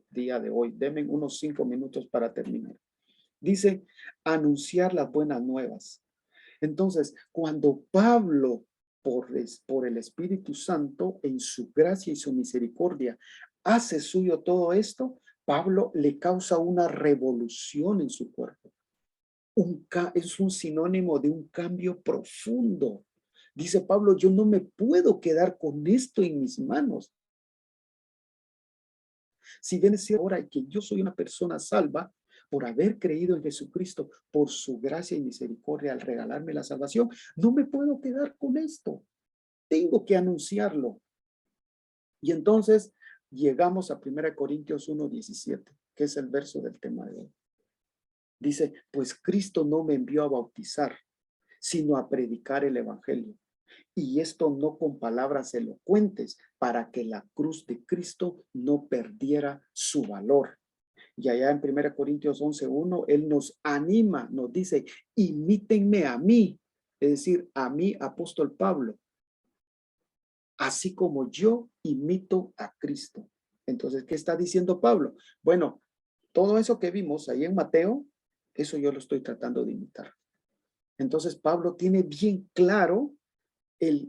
día de hoy. Denme unos 5 minutos para terminar. Dice, anunciar las buenas nuevas. Entonces, cuando Pablo, por el Espíritu Santo, en su gracia y su misericordia, hace suyo todo esto, Pablo le causa una revolución en su cuerpo. Es un sinónimo de un cambio profundo. Dice Pablo, yo no me puedo quedar con esto en mis manos. Si bien es cierto ahora que yo soy una persona salva por haber creído en Jesucristo, por su gracia y misericordia al regalarme la salvación, no me puedo quedar con esto. Tengo que anunciarlo. Y entonces llegamos a 1 Corintios 1:17, que es el verso del tema de hoy. Dice, pues Cristo no me envió a bautizar, sino a predicar el evangelio. Y esto no con palabras elocuentes, para que la cruz de Cristo no perdiera su valor. Y allá en 1 Corintios 11:1, Él nos anima, nos dice, imítenme a mí, es decir, a mí, apóstol Pablo, así como yo imito a Cristo. Entonces, ¿qué está diciendo Pablo? Bueno, todo eso que vimos ahí en Mateo, eso yo lo estoy tratando de imitar. Entonces, Pablo tiene bien claro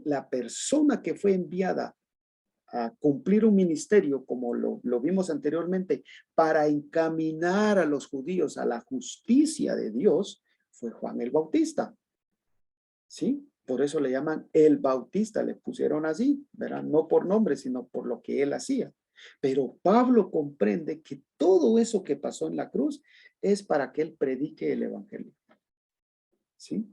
la persona que fue enviada a cumplir un ministerio, como lo vimos anteriormente, para encaminar a los judíos a la justicia de Dios, fue Juan el Bautista. ¿Sí? Por eso le llaman el Bautista, le pusieron así, ¿verdad? No por nombre, sino por lo que él hacía. Pero Pablo comprende que todo eso que pasó en la cruz es para que él predique el evangelio. ¿Sí?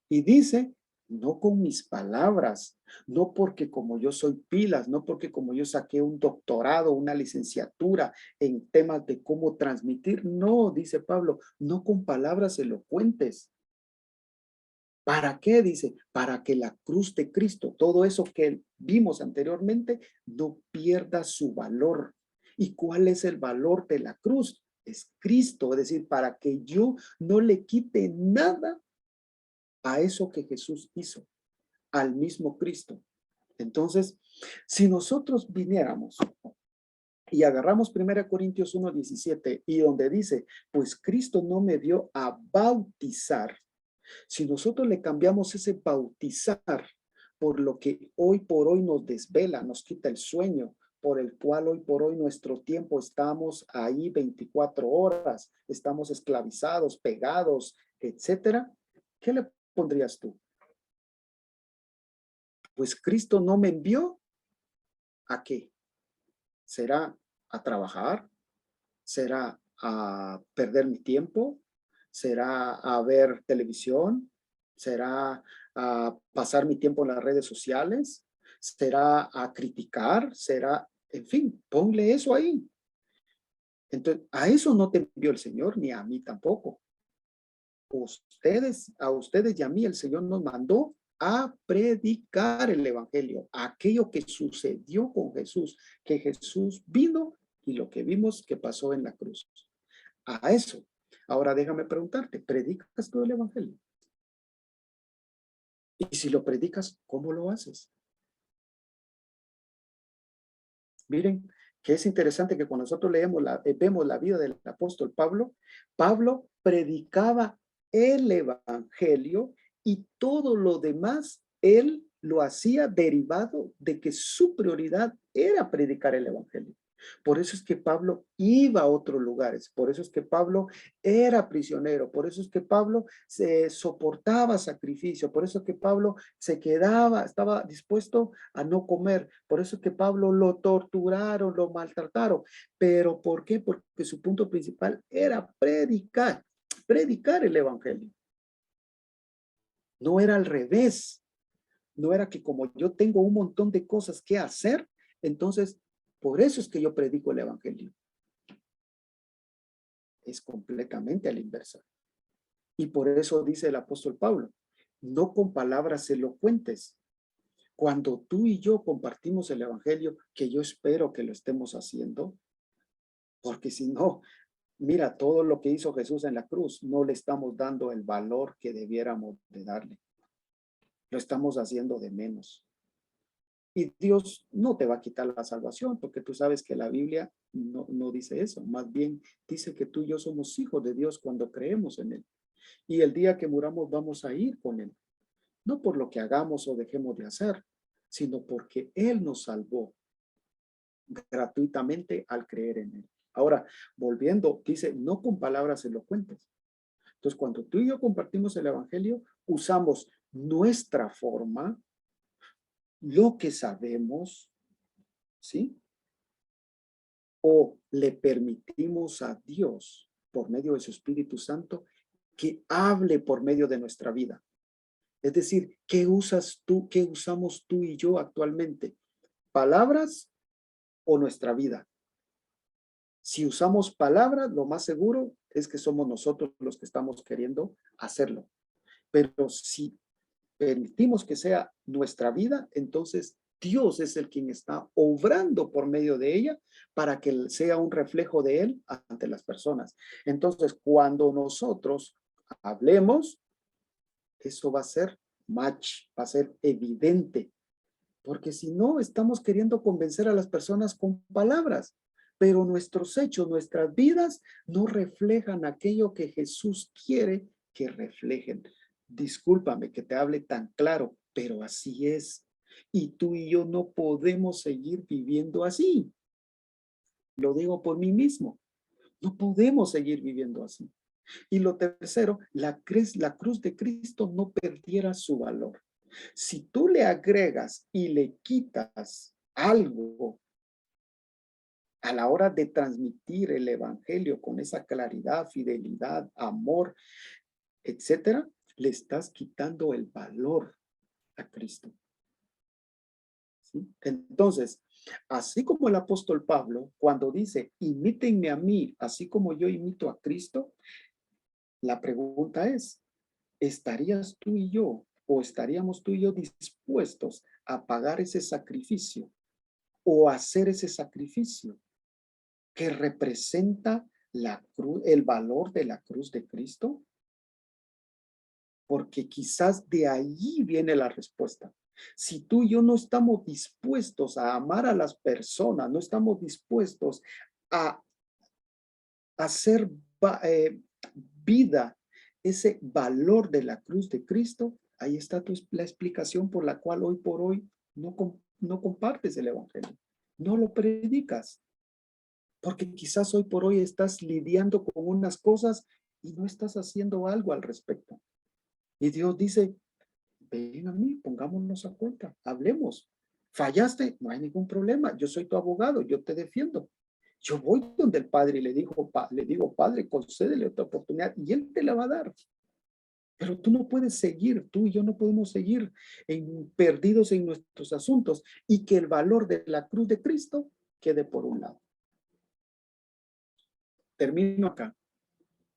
Y dice, no con mis palabras, no porque como yo soy pilas, no porque como yo saqué un doctorado, una licenciatura en temas de cómo transmitir, no, dice Pablo, no con palabras elocuentes. ¿Para qué? Dice, para que la cruz de Cristo, todo eso que vimos anteriormente, no pierda su valor. ¿Y cuál es el valor de la cruz? Es Cristo, es decir, para que yo no le quite nada a eso que Jesús hizo, al mismo Cristo. Entonces, si nosotros viniéramos y agarramos 1 Corintios 1:17 y donde dice, pues Cristo no me dio a bautizar, si nosotros le cambiamos ese bautizar por lo que hoy por hoy nos desvela, nos quita el sueño, por el cual hoy por hoy nuestro tiempo estamos ahí 24 horas, estamos esclavizados, pegados, etcétera, ¿qué le pondrías tú? Pues Cristo no me envió, ¿a qué? ¿Será a trabajar? ¿Será a perder mi tiempo? ¿Será a ver televisión? ¿Será a pasar mi tiempo en las redes sociales? ¿Será a criticar? ¿Será, en fin, ponle eso ahí? Entonces, a eso no te envió el Señor, ni a mí tampoco. A ustedes y a mí el Señor nos mandó a predicar el evangelio, aquello que sucedió con Jesús, que Jesús vino y lo que vimos que pasó en la cruz. A eso. Ahora déjame preguntarte, ¿predicas tú el evangelio? Y si lo predicas, ¿cómo lo haces? Miren, que es interesante que cuando nosotros vemos la vida del apóstol Pablo, Pablo predicaba el evangelio y todo lo demás él lo hacía derivado de que su prioridad era predicar el evangelio. Por eso es que Pablo iba a otros lugares, por eso es que Pablo era prisionero, por eso es que Pablo se soportaba sacrificio, por eso es que Pablo se quedaba, estaba dispuesto a no comer, por eso es que Pablo lo torturaron, lo maltrataron. ¿Pero por qué? Porque su punto principal era predicar el evangelio. No era al revés, no era que como yo tengo un montón de cosas que hacer, entonces por eso es que yo predico el evangelio. Es completamente a la inversa. Y por eso dice el apóstol Pablo, no con palabras elocuentes. Cuando tú y yo compartimos el evangelio, que yo espero que lo estemos haciendo, porque si no, mira, todo lo que hizo Jesús en la cruz, no le estamos dando el valor que debiéramos de darle. Lo estamos haciendo de menos. Y Dios no te va a quitar la salvación, porque tú sabes que la Biblia no dice eso. Más bien dice que tú y yo somos hijos de Dios cuando creemos en Él. Y el día que muramos vamos a ir con Él. No por lo que hagamos o dejemos de hacer, sino porque Él nos salvó gratuitamente al creer en Él. Ahora, volviendo, dice, no con palabras elocuentes. Entonces, cuando tú y yo compartimos el evangelio, usamos nuestra forma, lo que sabemos, ¿sí? O le permitimos a Dios, por medio de su Espíritu Santo, que hable por medio de nuestra vida. Es decir, ¿qué usas tú, qué usamos tú y yo actualmente? ¿Palabras o nuestra vida? Si usamos palabras, lo más seguro es que somos nosotros los que estamos queriendo hacerlo. Pero si permitimos que sea nuestra vida, entonces Dios es el quien está obrando por medio de ella para que sea un reflejo de Él ante las personas. Entonces, cuando nosotros hablemos, eso va a ser match, va a ser evidente, porque si no, estamos queriendo convencer a las personas con palabras, pero nuestros hechos, nuestras vidas no reflejan aquello que Jesús quiere que reflejen. Discúlpame que te hable tan claro, pero así es. Y tú y yo no podemos seguir viviendo así. Lo digo por mí mismo. No podemos seguir viviendo así. Y lo tercero, la cruz de Cristo no perdiera su valor. Si tú le agregas y le quitas algo a la hora de transmitir el evangelio con esa claridad, fidelidad, amor, etcétera, le estás quitando el valor a Cristo. ¿Sí? Entonces, así como el apóstol Pablo, cuando dice, imítenme a mí, así como yo imito a Cristo, la pregunta es, ¿estarías tú y yo o estaríamos tú y yo dispuestos a pagar ese sacrificio o hacer ese sacrificio que representa la cruz, el valor de la cruz de Cristo? Porque quizás de ahí viene la respuesta. Si tú y yo no estamos dispuestos a amar a las personas, no estamos dispuestos a hacer vida ese valor de la cruz de Cristo, ahí está la explicación por la cual hoy por hoy no compartes el evangelio, no lo predicas, porque quizás hoy por hoy estás lidiando con unas cosas y no estás haciendo algo al respecto. Y Dios dice, ven a mí, pongámonos a cuenta, hablemos. Fallaste, no hay ningún problema, yo soy tu abogado, yo te defiendo. Yo voy donde el Padre y le digo, Padre, concédele otra oportunidad y Él te la va a dar. Pero tú no puedes seguir, tú y yo no podemos seguir perdidos en nuestros asuntos y que el valor de la cruz de Cristo quede por un lado. Termino acá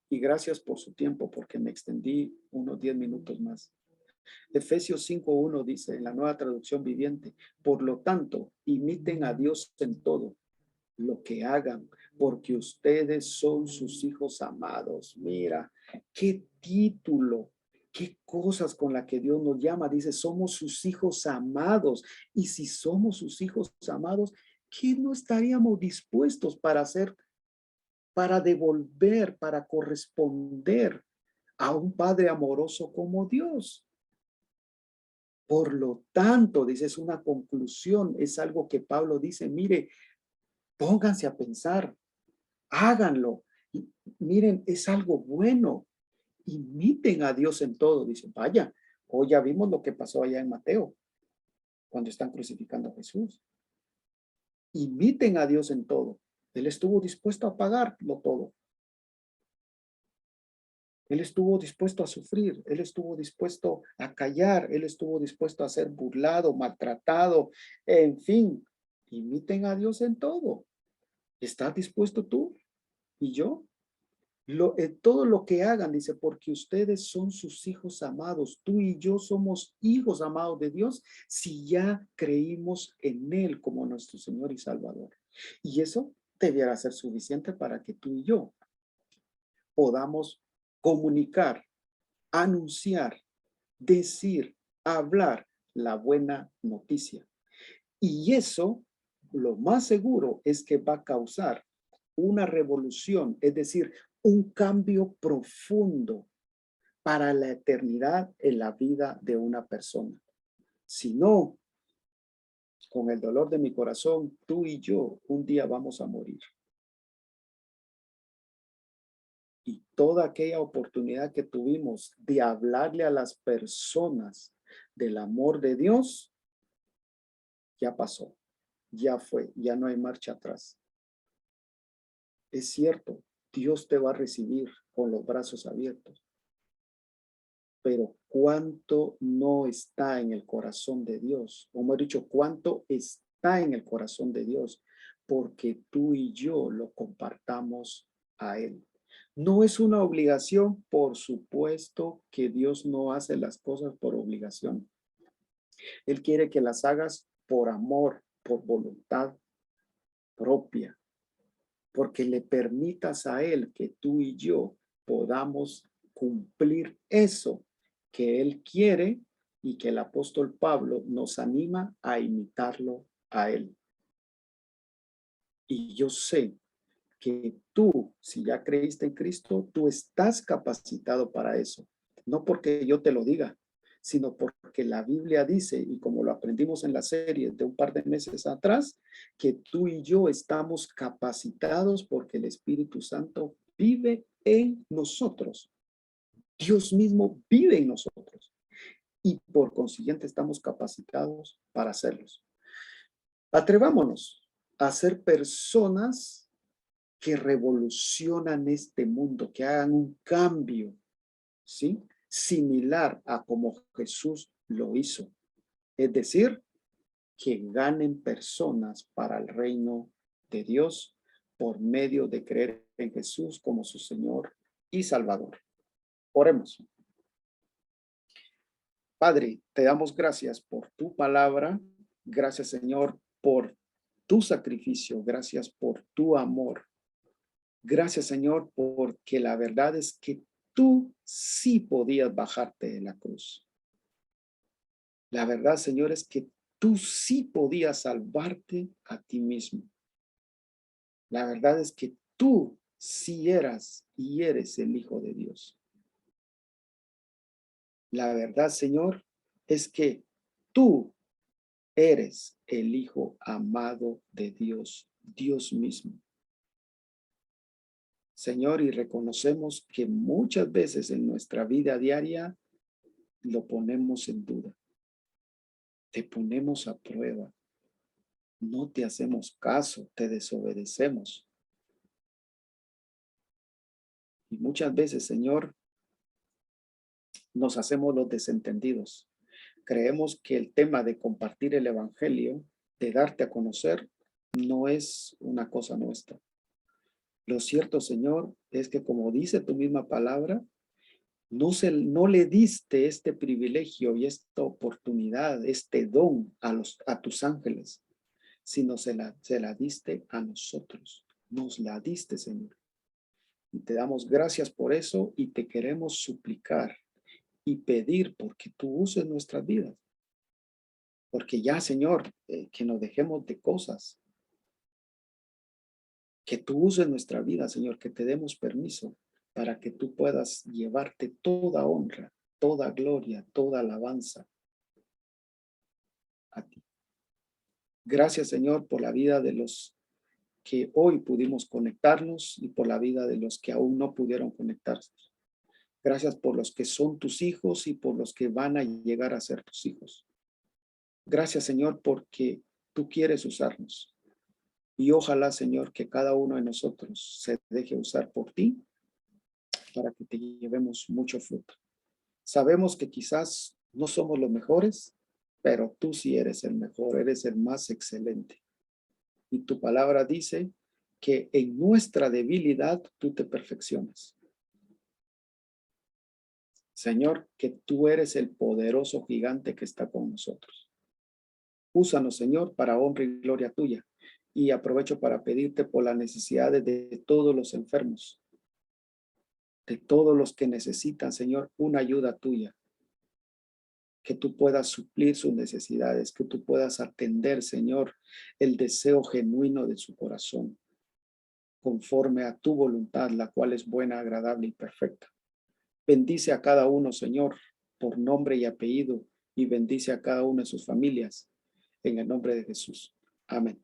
y gracias por su tiempo porque me extendí unos 10 minutos más. Efesios 5:1 dice en la Nueva Traducción Viviente, por lo tanto, imiten a Dios en todo lo que hagan, porque ustedes son sus hijos amados. Mira, qué título, qué cosas con la que Dios nos llama. Dice, somos sus hijos amados. Y si somos sus hijos amados, ¿qué no estaríamos dispuestos para hacer, para devolver, para corresponder a un Padre amoroso como Dios? Por lo tanto, dice, es una conclusión, es algo que Pablo dice, mire, pónganse a pensar, háganlo. Y miren, es algo bueno. Imiten a Dios en todo. Dice, vaya, hoy ya vimos lo que pasó allá en Mateo, cuando están crucificando a Jesús. Imiten a Dios en todo. Él estuvo dispuesto a pagarlo todo. Él estuvo dispuesto a sufrir, él estuvo dispuesto a callar, él estuvo dispuesto a ser burlado, maltratado, en fin, imiten a Dios en todo. ¿Estás dispuesto tú y yo? Todo lo que hagan, dice, porque ustedes son sus hijos amados, tú y yo somos hijos amados de Dios si ya creímos en Él como nuestro Señor y Salvador. Y eso debiera ser suficiente para que tú y yo podamos comunicar, anunciar, decir, hablar la buena noticia. Y eso, lo más seguro es que va a causar una revolución, es decir, un cambio profundo para la eternidad en la vida de una persona. Si no, con el dolor de mi corazón, tú y yo un día vamos a morir. Y toda aquella oportunidad que tuvimos de hablarle a las personas del amor de Dios, ya pasó, ya fue, ya no hay marcha atrás. Es cierto, Dios te va a recibir con los brazos abiertos, pero ¿cuánto no está en el corazón de Dios? O mejor dicho, ¿cuánto está en el corazón de Dios? Porque tú y yo lo compartamos a Él. No es una obligación, por supuesto que Dios no hace las cosas por obligación. Él quiere que las hagas por amor, por voluntad propia, porque le permitas a Él que tú y yo podamos cumplir eso que Él quiere y que el apóstol Pablo nos anima a imitarlo a Él. Y yo sé que tú, si ya creíste en Cristo, tú estás capacitado para eso. No porque yo te lo diga, sino porque la Biblia dice, y como lo aprendimos en la serie de un par de meses atrás, que tú y yo estamos capacitados porque el Espíritu Santo vive en nosotros. Dios mismo vive en nosotros y por consiguiente estamos capacitados para hacerlos. Atrevámonos a ser personas que revolucionan este mundo, que hagan un cambio, ¿sí? Similar a como Jesús lo hizo. Es decir, que ganen personas para el reino de Dios por medio de creer en Jesús como su Señor y Salvador. Oremos. Padre, te damos gracias por tu palabra. Gracias, Señor, por tu sacrificio. Gracias por tu amor. Gracias, Señor, porque la verdad es que tú sí podías bajarte de la cruz. La verdad, Señor, es que tú sí podías salvarte a ti mismo. La verdad es que tú sí eras y eres el Hijo de Dios. La verdad, Señor, es que tú eres el Hijo amado de Dios, Dios mismo. Señor, y reconocemos que muchas veces en nuestra vida diaria lo ponemos en duda. Te ponemos a prueba. No te hacemos caso, te desobedecemos. Y muchas veces, Señor, nos hacemos los desentendidos. Creemos que el tema de compartir el evangelio, de darte a conocer, no es una cosa nuestra. Lo cierto, Señor, es que como dice tu misma palabra, no le diste este privilegio y esta oportunidad, este don a tus ángeles, sino se la diste a nosotros. Nos la diste, Señor. Y te damos gracias por eso y te queremos suplicar y pedir porque tú uses nuestras vidas. Porque ya, Señor, que nos dejemos de cosas. Que tú uses nuestra vida, Señor, que te demos permiso para que tú puedas llevarte toda honra, toda gloria, toda alabanza. Gracias, Señor, por la vida de los que hoy pudimos conectarnos y por la vida de los que aún no pudieron conectarse. Gracias por los que son tus hijos y por los que van a llegar a ser tus hijos. Gracias, Señor, porque tú quieres usarnos. Y ojalá, Señor, que cada uno de nosotros se deje usar por ti para que te llevemos mucho fruto. Sabemos que quizás no somos los mejores, pero tú sí eres el mejor, eres el más excelente. Y tu palabra dice que en nuestra debilidad tú te perfeccionas. Señor, que tú eres el poderoso gigante que está con nosotros. Úsanos, Señor, para honra y gloria tuya. Y aprovecho para pedirte por las necesidades de todos los enfermos, de todos los que necesitan, Señor, una ayuda tuya. Que tú puedas suplir sus necesidades, que tú puedas atender, Señor, el deseo genuino de su corazón, conforme a tu voluntad, la cual es buena, agradable y perfecta. Bendice a cada uno, Señor, por nombre y apellido, y bendice a cada una de sus familias, en el nombre de Jesús. Amén.